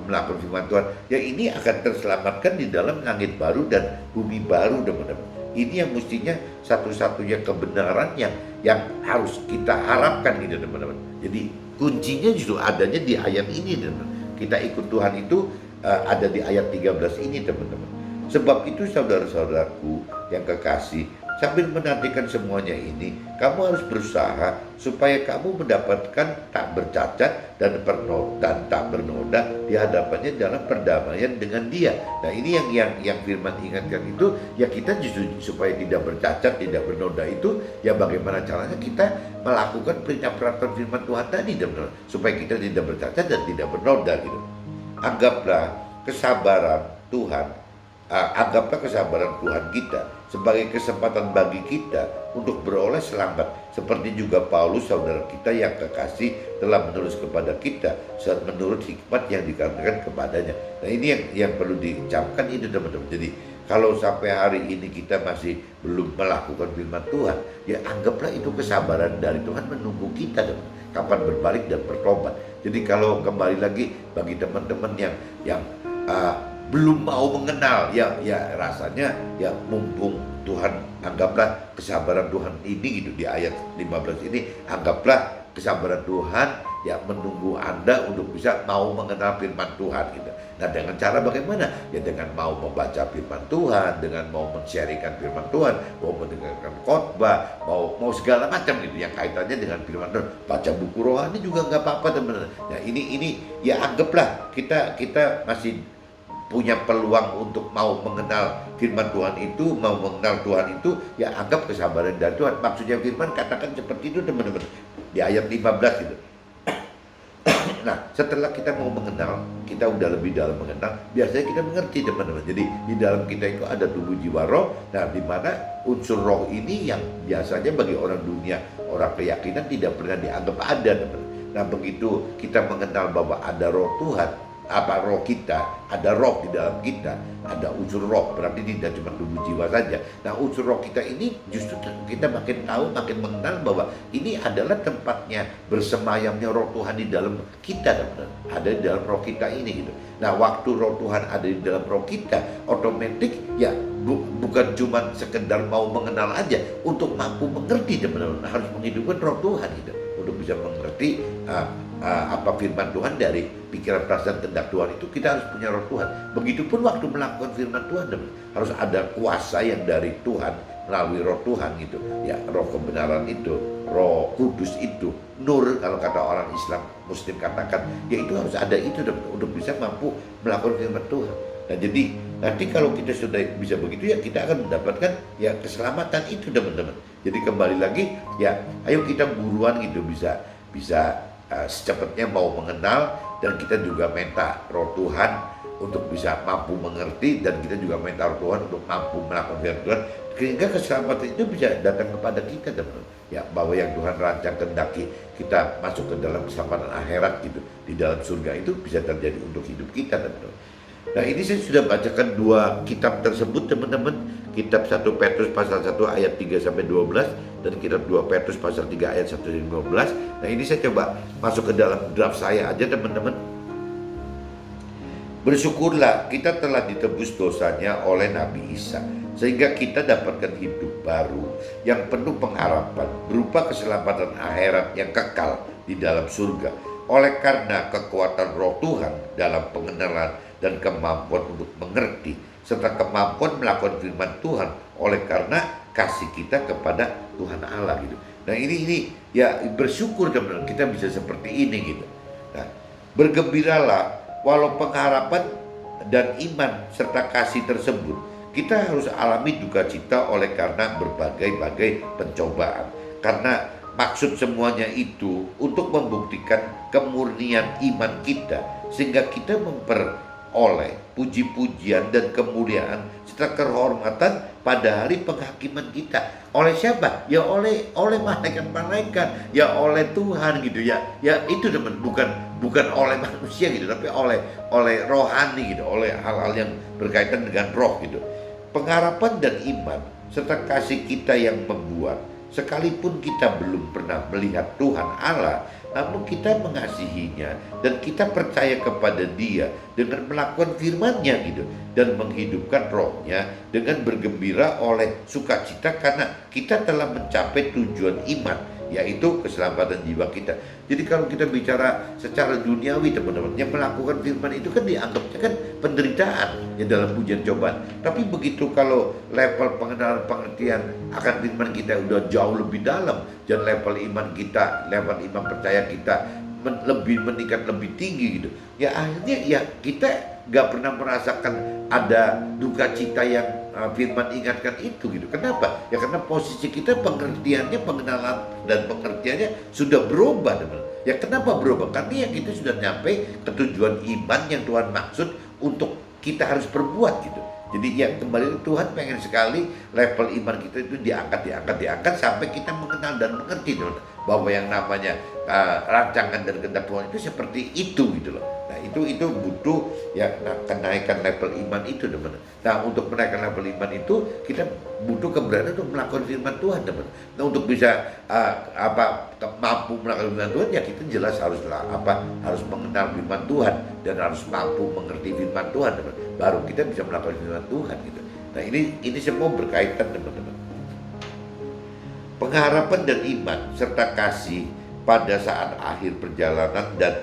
melakukan firman Tuhan, ya ini akan terselamatkan di dalam langit baru dan bumi baru teman-teman. Ini yang mestinya satu-satunya kebenaran yang harus kita harapkan gitu teman-teman. Jadi kuncinya justru adanya di ayat ini teman-teman. Kita ikut Tuhan itu ada di ayat 13 ini teman-teman. Sebab itu saudara-saudaraku yang kekasih, sambil menantikan semuanya ini, kamu harus berusaha supaya kamu mendapatkan tak bercacat dan tak bernoda di hadapannya dalam perdamaian dengan Dia. Nah ini yang firman ingatkan itu, ya kita justru supaya tidak bercacat, tidak bernoda itu, ya bagaimana caranya kita melakukan perintah-perintah firman Tuhan tadi, supaya kita tidak bercacat dan tidak bernoda gitu. Anggaplah kesabaran Tuhan kita sebagai kesempatan bagi kita untuk beroleh selamat, seperti juga Paulus saudara kita yang kekasih telah menulis kepada kita saat menurut hikmat yang dikatakan kepadanya. Nah ini yang perlu dicamkan ini teman-teman. Jadi kalau sampai hari ini kita masih belum melakukan firman Tuhan, ya anggaplah itu kesabaran dari Tuhan menunggu kita teman, kapan berbalik dan bertobat. Jadi kalau kembali lagi bagi teman-teman yang belum mau mengenal, ya rasanya ya mumpung Tuhan, anggaplah kesabaran Tuhan ini gitu di ayat 15 ini, anggaplah kesabaran Tuhan ya menunggu Anda untuk bisa mau mengenal firman Tuhan gitu. Nah, dengan cara bagaimana? Ya dengan mau membaca firman Tuhan, dengan mau men-sharingkan firman Tuhan, mau mendengarkan khotbah, mau segala macam gitu yang kaitannya dengan firman Tuhan. Baca buku rohani juga nggak apa-apa teman-teman. Ya ini ya anggaplah kita masih punya peluang untuk mau mengenal firman Tuhan itu, mau mengenal Tuhan itu, ya anggap kesabaran dari Tuhan. Maksudnya firman katakan seperti itu teman-teman. Di ayat 15 gitu. Nah, setelah kita mau mengenal, kita udah lebih dalam mengenal, biasanya kita mengerti teman-teman. Jadi di dalam kita itu ada tubuh jiwa roh. Nah, di mana unsur roh ini yang biasanya bagi orang dunia, orang keyakinan tidak pernah dianggap ada teman-teman. Nah, begitu kita mengenal bahwa ada roh Tuhan, apa roh kita, ada roh di dalam kita, ada unsur roh, berarti tidak cuma tubuh jiwa saja. Nah, unsur roh kita ini justru kita makin tahu, makin mengenal bahwa ini adalah tempatnya bersemayamnya roh Tuhan di dalam kita, teman-teman. Ada di dalam roh kita ini gitu. Nah, waktu roh Tuhan ada di dalam roh kita, otomatis ya bukan cuma sekedar mau mengenal aja, untuk mampu mengerti teman-teman, harus menghidupkan roh Tuhan gitu, untuk bisa mengerti apa firman Tuhan dari pikiran perasaan kehendak Tuhan itu. Kita harus punya roh Tuhan. Begitupun waktu melakukan firman Tuhan, harus ada kuasa yang dari Tuhan melalui roh Tuhan gitu ya, roh kebenaran itu, roh kudus itu, nur kalau kata orang Islam Muslim katakan, ya itu harus ada itu untuk bisa mampu melakukan firman Tuhan. Nah, jadi nanti kalau kita sudah bisa begitu, ya kita akan mendapatkan ya keselamatan itu teman-teman. Jadi kembali lagi ya, ayo kita buruan gitu bisa secepatnya mau mengenal, dan kita juga minta roh Tuhan untuk bisa mampu mengerti, dan kita juga minta roh Tuhan untuk mampu melakukan firman Tuhan, sehingga keselamatan itu bisa datang kepada kita teman-teman. Ya, bahwa yang Tuhan rancang kehendaki kita masuk ke dalam keselamatan akhirat gitu, di dalam surga itu bisa terjadi untuk hidup kita teman-teman. Nah, ini saya sudah bacakan dua kitab tersebut teman-teman. Kitab 1 Petrus pasal 1 ayat 3 sampai 12 dan kitab 2 Petrus pasal 3 ayat 1 sampai 15. Nah, ini saya coba masuk ke dalam draft saya aja teman-teman. Bersyukurlah kita telah ditebus dosanya oleh Nabi Isa, sehingga kita dapatkan hidup baru yang penuh pengharapan berupa keselamatan akhirat yang kekal di dalam surga, oleh karena kekuatan roh Tuhan dalam pengenalan dan kemampuan untuk mengerti, serta kemampuan melakukan firman Tuhan oleh karena kasih kita kepada Tuhan Allah gitu. Nah, ini ya bersyukur teman-teman kita bisa seperti ini gitu. Nah, bergembiralah walau pengharapan dan iman serta kasih tersebut kita harus alami duka cita oleh karena berbagai-bagai pencobaan. Karena maksud semuanya itu untuk membuktikan kemurnian iman kita, sehingga kita memperoleh puji-pujian dan kemuliaan serta kehormatan pada hari penghakiman kita. Oleh siapa? Ya oleh malaikat-malaikat, ya oleh Tuhan gitu ya. Ya itu teman, bukan oleh manusia gitu, tapi oleh rohani gitu, oleh hal-hal yang berkaitan dengan roh gitu. Pengharapan dan iman serta kasih kita yang membuat sekalipun kita belum pernah melihat Tuhan Allah, namun kita mengasihinya dan kita percaya kepada Dia dengan melakukan firman-Nya gitu, dan menghidupkan rohnya dengan bergembira oleh sukacita karena kita telah mencapai tujuan iman, yaitu keselamatan jiwa kita. Jadi kalau kita bicara secara duniawi teman-teman, yang melakukan firman itu kan dianggapnya kan penderitaan ya dalam ujian cobaan. Tapi begitu kalau level pengenalan pengertian akan firman kita udah jauh lebih dalam, dan level iman kita, level iman percaya kita lebih meningkat, lebih tinggi gitu, ya akhirnya ya kita gak pernah merasakan ada duka cita yang firman ingatkan itu gitu. Kenapa? Ya karena posisi kita, pengertiannya, pengenalan dan pengertiannya sudah berubah teman. Ya kenapa berubah? Karena ya kita sudah nyampe ke tujuan iman yang Tuhan maksud untuk kita harus perbuat gitu. Jadi ya kembali Tuhan pengen sekali level iman kita itu diangkat sampai kita mengenal dan mengerti teman, bahwa yang namanya rancangan dan kehendak Tuhan itu seperti itu gitu loh. Nah itu butuh ya kenaikan level iman itu teman. Nah untuk menaikkan level iman itu kita butuh keberanian untuk melakukan firman Tuhan teman. Nah untuk bisa mampu melakukan firman Tuhan, ya kita jelas harus mengenal firman Tuhan dan harus mampu mengerti firman Tuhan teman. Baru kita bisa melakukan firman Tuhan gitu. Nah ini semua berkaitan teman-teman. Pengharapan dan iman serta kasih pada saat akhir perjalanan dan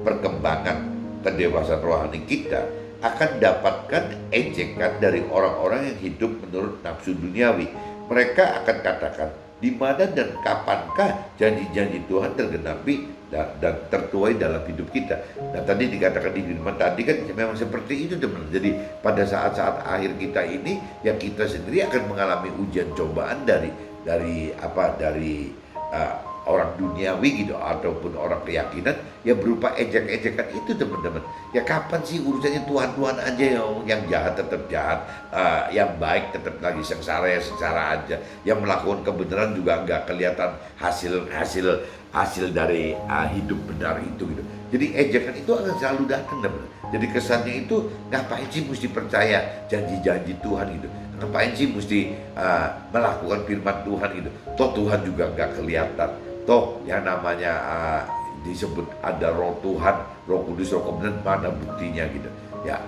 perkembangan kedewasaan rohani kita akan dapatkan ejekan dari orang-orang yang hidup menurut nafsu duniawi. Mereka akan katakan, di mana dan kapankah janji-janji Tuhan tergenapi dan tertuai dalam hidup kita. Nah tadi dikatakan di firman tadi kan memang seperti itu teman. Jadi pada saat-saat akhir kita ini, ya kita sendiri akan mengalami ujian cobaan dari orang duniawi gitu, ataupun orang keyakinan yang berupa ejek-ejekan itu teman-teman. Ya kapan sih urusannya Tuhan aja, yang jahat tetap jahat, yang baik tetap lagi sengsara aja, yang melakukan kebenaran juga nggak kelihatan hasil dari hidup benar itu gitu. Jadi ejekan itu akan selalu datang teman-teman. Jadi kesannya itu ngapain sih mesti percaya janji-janji Tuhan gitu, ngapain sih mesti melakukan firman Tuhan gitu, toh Tuhan juga nggak kelihatan, toh yang namanya disebut ada roh Tuhan, roh kudus, roh kebenaran, mana buktinya gitu ya.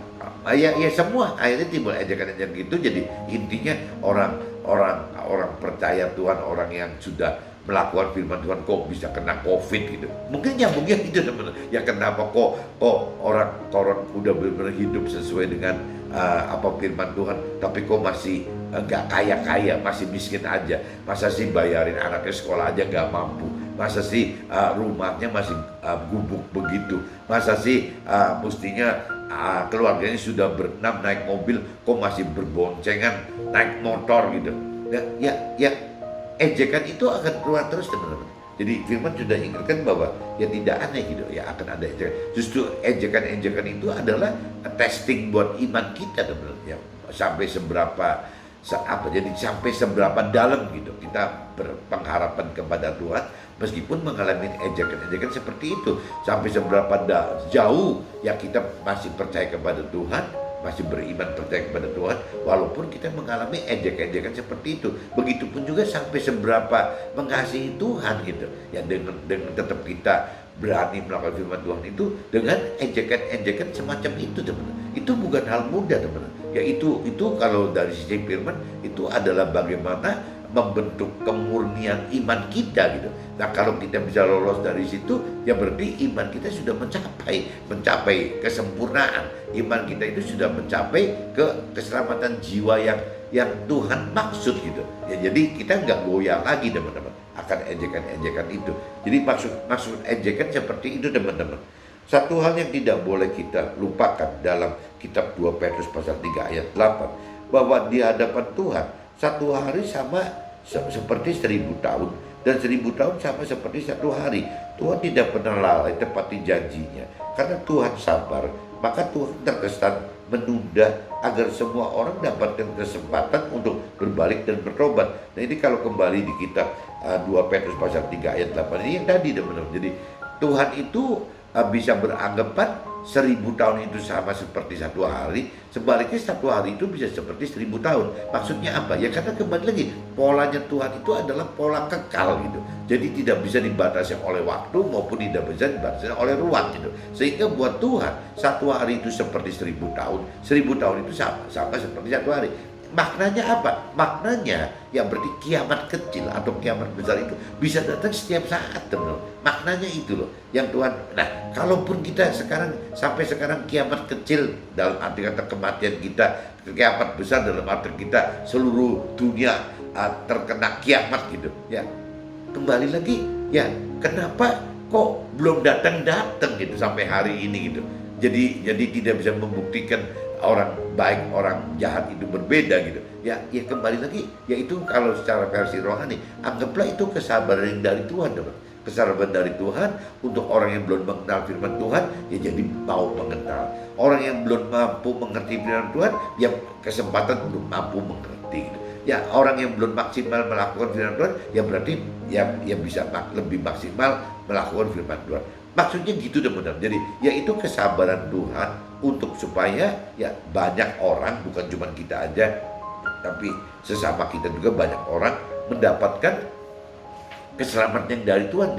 Ya semua akhirnya timbul ejekan-ejekan gitu. Jadi intinya orang percaya Tuhan, orang yang sudah melakukan firman Tuhan kok bisa kena COVID gitu. Mungkin nyambungnya gitu teman-teman. Ya kenapa kok orang udah benar-benar hidup sesuai dengan firman Tuhan, tapi kok masih nggak kaya, masih miskin aja. Masa sih bayarin anaknya sekolah aja nggak mampu. Masa sih rumahnya masih gubuk begitu. Masa sih mestinya keluarganya sudah berenam naik mobil, kok masih berboncengan naik motor gitu. Ya ejekan itu akan keluar terus teman-teman. Jadi firman sudah ingatkan bahwa ya tidak aneh gitu ya, akan ada ejekan. Justru ejekan itu adalah testing buat iman kita teman-teman ya, sampai seberapa dalam gitu kita berpengharapan kepada Tuhan meskipun mengalami ejekan seperti itu, sampai seberapa jauh ya kita masih percaya kepada Tuhan, masih beriman percaya kepada Tuhan walaupun kita mengalami ejekan seperti itu. Begitupun juga sampai seberapa mengasihi Tuhan gitu ya, dengan tetap kita berani melakukan firman Tuhan itu dengan ejekan semacam itu teman-teman. Itu bukan hal mudah teman-teman ya. Itu kalau dari sisi firman itu adalah bagaimana membentuk kemurnian iman kita gitu. Nah kalau kita bisa lolos dari situ, ya berarti iman kita sudah mencapai kesempurnaan. Iman kita itu sudah mencapai ke keselamatan jiwa yang Tuhan maksud gitu. Ya jadi kita nggak goyah lagi teman-teman akan ejekan itu. Jadi maksud ejekan seperti itu teman-teman. Satu hal yang tidak boleh kita lupakan dalam kitab 2 Petrus pasal 3 ayat 8, bahwa di hadapan Tuhan satu hari sama seperti 1000 tahun, dan 1000 tahun sama seperti satu hari. Tuhan tidak pernah lalai tepati janjinya. Karena Tuhan sabar, maka Tuhan terkesan menunda agar semua orang dapatkan kesempatan untuk berbalik dan bertobat. Nah ini kalau kembali di kitab 2 Petrus pasal 3 ayat 8 ini yang tadi teman-teman. Jadi Tuhan itu bisa beranggapan 1000 tahun itu sama seperti satu hari, sebaliknya satu hari itu bisa seperti 1000 tahun. Maksudnya apa? Ya karena kembali lagi, polanya Tuhan itu adalah pola kekal gitu. Jadi tidak bisa dibatasi oleh waktu maupun tidak bisa dibatasi oleh ruang gitu. Sehingga buat Tuhan satu hari itu seperti 1000 tahun, 1000 tahun itu sama seperti satu hari. Maknanya apa? Maknanya yang berarti kiamat kecil atau kiamat besar itu bisa datang setiap saat teman-teman. Maknanya itu loh yang Tuhan. Nah kalaupun kita sampai sekarang kiamat kecil dalam arti kata kematian kita, kiamat besar dalam arti kita seluruh dunia terkena kiamat gitu ya, kembali lagi ya kenapa kok belum datang gitu sampai hari ini gitu. Jadi tidak bisa membuktikan orang baik, orang jahat itu berbeda gitu. Ya kembali lagi, yaitu kalau secara versi rohani, anggaplah itu kesabaran dari Tuhan, teman. Kesabaran dari Tuhan untuk orang yang belum mengenal firman Tuhan, ya jadi mau mengenal. Orang yang belum mampu mengerti firman Tuhan, ya kesempatan untuk mampu mengerti gitu. Ya orang yang belum maksimal melakukan firman Tuhan, ya berarti ya bisa lebih maksimal melakukan firman Tuhan. Maksudnya gitu teman-teman. Jadi yaitu kesabaran Tuhan untuk supaya ya banyak orang, bukan cuma kita aja, tapi sesama kita juga banyak orang mendapatkan keselamatan dari Tuhan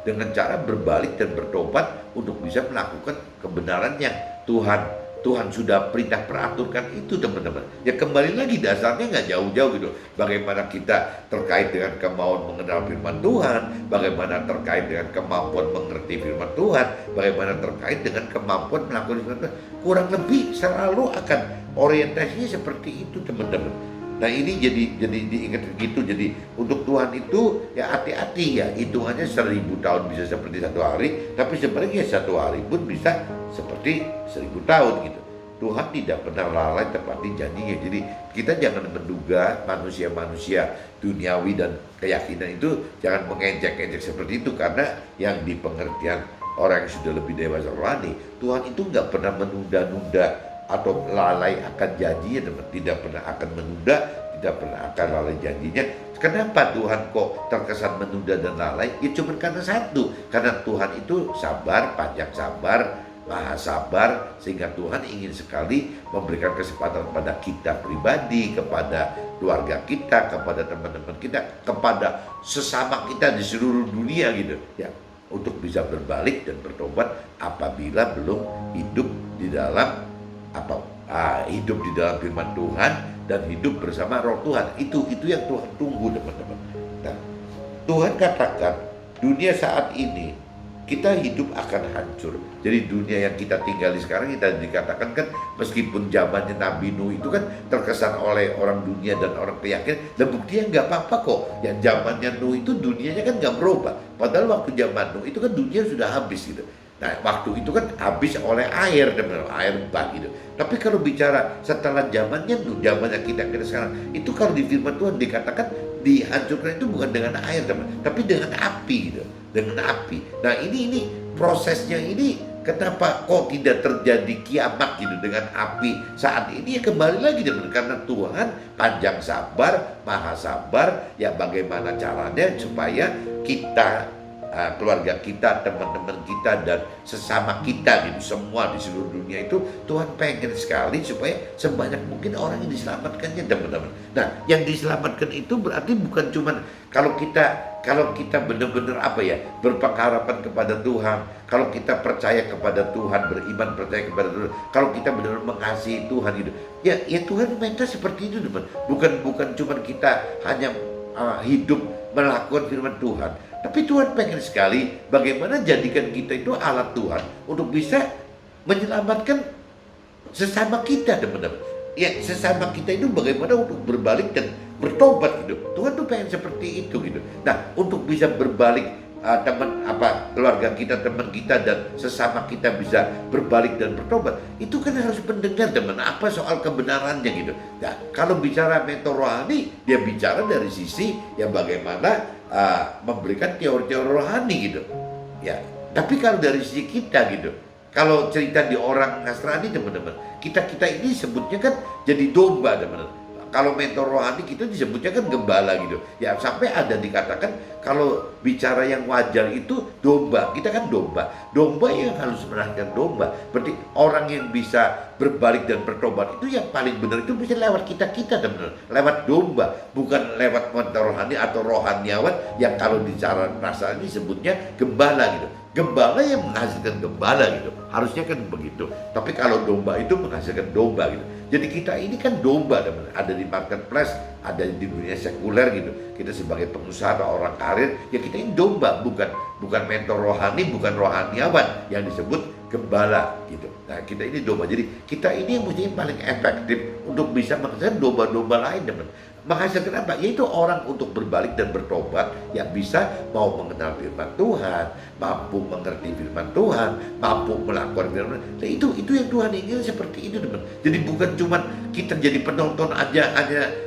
dengan cara berbalik dan bertobat untuk bisa melakukan kebenaran yang Tuhan Tuhan sudah perintah peraturkan itu teman-teman. Ya kembali lagi dasarnya nggak jauh-jauh gitu. Bagaimana kita terkait dengan kemauan mengenal firman Tuhan, bagaimana terkait dengan kemampuan mengerti firman Tuhan, bagaimana terkait dengan kemampuan melakukan firman Tuhan. Kurang lebih selalu akan orientasinya seperti itu teman-teman. Nah ini jadi diingat gitu. Jadi untuk Tuhan itu ya hati-hati ya, hitungannya 1000 tahun bisa seperti 1 hari, tapi sebenarnya 1 hari pun bisa seperti 1000 tahun gitu. Tuhan tidak pernah lalai tepati janjinya. Jadi kita jangan menduga manusia-manusia duniawi dan keyakinan itu, jangan mengejek-ejek seperti itu, karena yang di pengertian orang yang sudah lebih dewasa rohani, Tuhan itu nggak pernah menunda-nunda atau lalai akan janjinya, tidak pernah akan menunda, tidak pernah akan lalai janjinya. Kenapa Tuhan kok terkesan menunda dan lalai? Ya cuma karena satu, karena Tuhan itu sabar, panjang sabar, maha sabar, sehingga Tuhan ingin sekali memberikan kesempatan kepada kita pribadi, kepada keluarga kita, kepada teman-teman kita, kepada sesama kita di seluruh dunia gitu ya, untuk bisa berbalik dan bertobat apabila belum hidup di dalam hidup di dalam firman Tuhan dan hidup bersama Roh Tuhan. Itu yang Tuhan tunggu teman-teman. Nah, Tuhan katakan dunia saat ini kita hidup akan hancur. Jadi dunia yang kita tinggali sekarang, kita dikatakan kan meskipun zamannya Nabi Nuh itu kan terkesan oleh orang dunia dan orang keyakinan, dan buktinya nggak apa-apa kok. Yang zamannya Nuh itu dunianya kan nggak berubah. Padahal waktu zaman Nuh itu kan dunia sudah habis gitu. Nah waktu itu kan habis oleh air, teman-teman, air bah gitu. Tapi kalau bicara setelah zamannya Nuh, zamannya kita sekarang, itu kalau di firman Tuhan dikatakan dihancurkan itu bukan dengan air teman, tapi dengan api gitu, dengan api. Nah ini prosesnya ini kenapa kok tidak terjadi kiamat gitu dengan api saat ini? Ya kembali lagi teman, karena Tuhan panjang sabar, maha sabar. Ya bagaimana caranya supaya kita, keluarga kita, teman-teman kita, dan sesama kita gitu, semua di seluruh dunia itu Tuhan pengen sekali supaya sebanyak mungkin orang yang diselamatkannya teman-teman. Nah yang diselamatkan itu berarti bukan cuman kalau kita benar-benar berpengharapan kepada Tuhan, kalau kita percaya kepada Tuhan, beriman percaya kepada Tuhan, kalau kita benar-benar mengasihi Tuhan gitu, ya Tuhan minta seperti itu teman. Bukan cuman kita hanya hidup melakukan firman Tuhan, tapi Tuhan pengen sekali bagaimana jadikan kita itu alat Tuhan untuk bisa menyelamatkan sesama kita teman-teman. Ya sesama kita itu bagaimana untuk berbalik dan bertobat gitu. Tuhan tuh pengen seperti itu gitu. Nah untuk bisa berbalik, keluarga kita, teman kita, dan sesama kita bisa berbalik dan bertobat, itu kan harus mendengar teman apa soal kebenarannya gitu. Nah kalau bicara mentor rohani, dia bicara dari sisi yang bagaimana memberikan teori-teori rohani gitu ya. Tapi kalau dari sisi kita gitu, kalau cerita di orang Nasrani teman-teman, kita ini sebutnya kan jadi domba teman-teman. Kalau mentor rohani kita disebutnya kan gembala gitu ya, sampai ada dikatakan kalau bicara yang wajar itu domba, kita kan domba yang harus melahirkan domba. Berarti orang yang bisa berbalik dan bertobat itu yang paling benar itu bisa lewat kita teman-teman, lewat domba, bukan lewat mentor rohani atau rohaniawan yang kalau bicara rasa ini sebutnya gembala gitu. Gembala yang menghasilkan gembala gitu, harusnya kan begitu. Tapi kalau domba itu menghasilkan domba gitu. Jadi kita ini kan domba teman, ada di marketplace, ada di dunia sekuler gitu. Kita sebagai pengusaha atau orang karir, ya kita ini domba, bukan mentor rohani, bukan rohaniawan yang disebut gembala gitu. Nah kita ini domba, jadi kita ini yang mesti paling efektif untuk bisa menghasilkan domba-domba lain teman. Menghasilkan apa? Yaitu orang untuk berbalik dan bertobat yang bisa mau mengenal firman Tuhan, mampu mengerti firman Tuhan, mampu melakukan firman Tuhan. Nah, itu yang Tuhan ingin seperti itu teman. Jadi bukan cuma kita jadi penonton aja,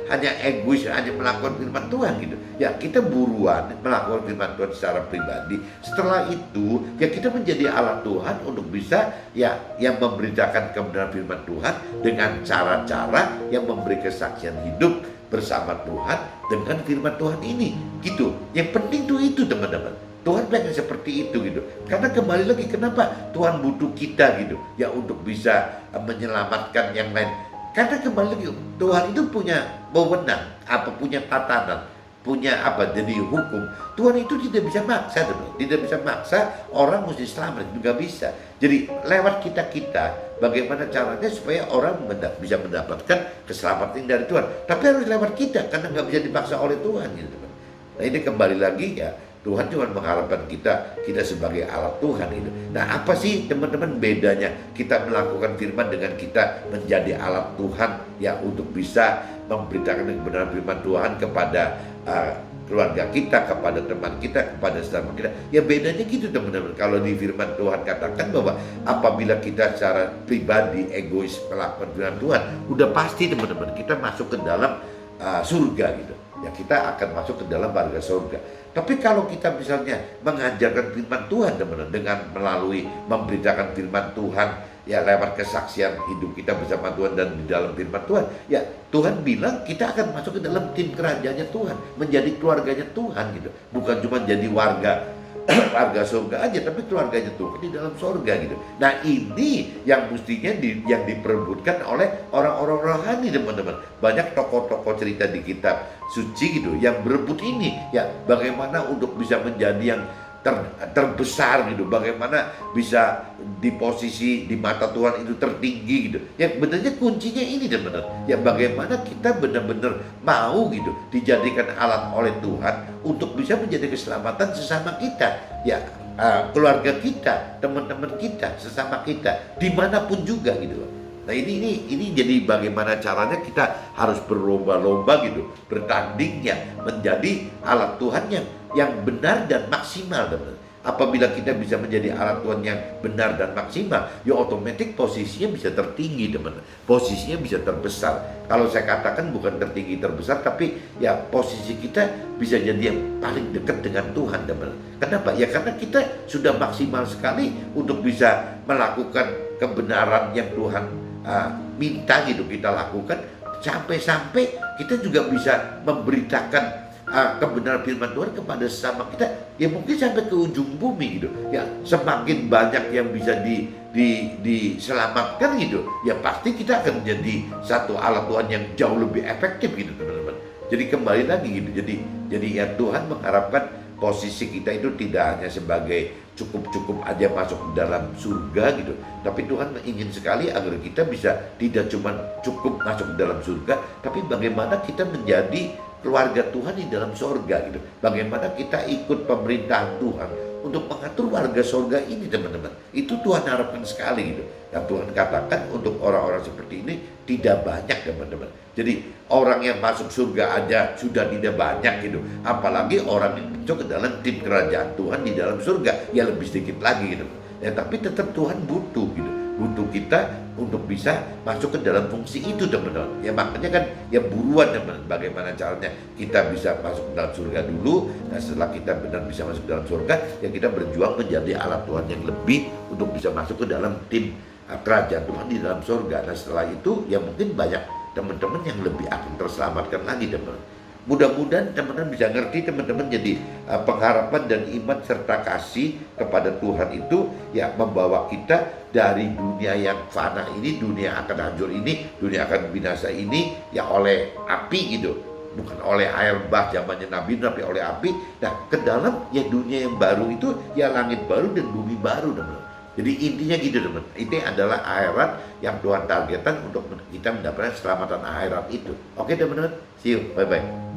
hanya egois, hanya melakukan firman Tuhan gitu. Ya kita buruan melakukan firman Tuhan secara pribadi. Setelah itu ya kita menjadi alat Tuhan untuk bisa ya yang memberitakan kebenaran firman Tuhan dengan cara-cara yang memberi kesaksian hidup bersama Tuhan dengan firman Tuhan ini gitu. Yang penting tuh itu teman-teman. Tuhan pengen seperti itu gitu. Karena kembali lagi kenapa Tuhan butuh kita gitu ya untuk bisa menyelamatkan yang lain. Karena kembali lagi Tuhan itu punya wewenang, punya tatanan. punya apa jadi hukum. Tuhan itu tidak bisa maksa, teman. Tidak bisa maksa orang mesti selamat, juga bisa. Jadi lewat kita bagaimana caranya supaya orang bisa mendapatkan keselamatan dari Tuhan. Tapi harus lewat kita karena nggak bisa dipaksa oleh Tuhan, gitu, teman. Nah ini kembali lagi ya, Tuhan cuma mengharapkan kita sebagai alat Tuhan itu. Nah apa sih teman-teman bedanya kita melakukan firman dengan kita menjadi alat Tuhan ya untuk bisa memberitakan kebenaran firman Tuhan kepada keluarga kita, kepada teman kita, kepada sesama kita. Ya bedanya gitu teman-teman. Kalau di firman Tuhan katakan bahwa apabila kita secara pribadi egois melakukan firman Tuhan, udah pasti teman-teman kita masuk ke dalam surga gitu. Ya kita akan masuk ke dalam warga surga. Tapi kalau kita misalnya mengajarkan firman Tuhan teman-teman dengan melalui memberitakan firman Tuhan ya lewat kesaksian hidup kita bersama Tuhan dan di dalam firman Tuhan, ya Tuhan bilang kita akan masuk ke dalam tim kerajaannya Tuhan, menjadi keluarganya Tuhan gitu. Bukan cuma jadi warga surga aja, tapi keluarganya Tuhan di dalam surga gitu. Nah ini yang mestinya yang diperebutkan oleh orang-orang rohani teman-teman. Banyak tokoh-tokoh cerita di kitab suci gitu yang berebut ini ya, bagaimana untuk bisa menjadi yang terbesar gitu, bagaimana bisa di posisi di mata Tuhan itu tertinggi gitu. Ya benernya kuncinya ini teman-teman. Ya bagaimana kita benar-benar mau gitu dijadikan alat oleh Tuhan untuk bisa menjadi keselamatan sesama kita. Ya keluarga kita, teman-teman kita, sesama kita, dimanapun juga gitu. Nah ini jadi bagaimana caranya kita harus berlomba-lomba gitu, bertandingnya menjadi alat Tuhan yang benar dan maksimal, teman. Apabila kita bisa menjadi alat Tuhan yang benar dan maksimal, ya otomatis posisinya bisa tertinggi, teman. Posisinya bisa terbesar. Kalau saya katakan bukan tertinggi terbesar, tapi ya posisi kita bisa jadi yang paling dekat dengan Tuhan, teman. Kenapa? Ya karena kita sudah maksimal sekali untuk bisa melakukan kebenaran yang Tuhan minta gitu kita lakukan, sampai-sampai kita juga bisa memberitakan kebenaran firman Tuhan kepada sesama kita, ya mungkin sampai ke ujung bumi gitu. Ya semakin banyak yang bisa diselamatkan gitu, ya pasti kita akan menjadi satu alat Tuhan yang jauh lebih efektif gitu teman-teman. Jadi kembali lagi gitu, jadi ya Tuhan mengharapkan posisi kita itu tidak hanya sebagai cukup aja masuk dalam surga gitu, tapi Tuhan ingin sekali agar kita bisa tidak cuma cukup masuk dalam surga, tapi bagaimana kita menjadi keluarga Tuhan di dalam surga gitu. Bagaimana kita ikut pemerintahan Tuhan untuk mengatur warga surga ini teman-teman. Itu Tuhan harapkan sekali gitu. Yang Tuhan katakan untuk orang-orang seperti ini tidak banyak teman-teman. Jadi orang yang masuk surga aja sudah tidak banyak gitu, apalagi orang yang masuk ke dalam tim kerajaan Tuhan di dalam surga, ya lebih sedikit lagi gitu. Ya tapi tetap Tuhan butuh gitu, butuh kita untuk bisa masuk ke dalam fungsi itu teman-teman. Ya makanya kan ya buruan teman-teman, bagaimana caranya kita bisa masuk ke dalam surga dulu. Nah setelah kita benar bisa masuk ke dalam surga, ya kita berjuang menjadi alat Tuhan yang lebih untuk bisa masuk ke dalam tim kerajaan Tuhan di dalam surga. Nah setelah itu ya mungkin banyak teman-teman yang lebih akan terselamatkan lagi teman-teman. Mudah-mudahan teman-teman bisa ngerti teman-teman. Jadi pengharapan dan iman serta kasih kepada Tuhan itu ya membawa kita dari dunia yang fana ini, dunia akan hancur ini, dunia akan binasa ini ya oleh api gitu, bukan oleh air bah zamannya Nabi, tapi oleh api. Nah ke dalam ya dunia yang baru itu ya langit baru dan bumi baru teman-teman. Jadi intinya gitu teman, ini adalah akhirat yang Tuhan targetkan untuk kita mendapatkan keselamatan akhirat itu. Oke teman-teman, see you, bye-bye.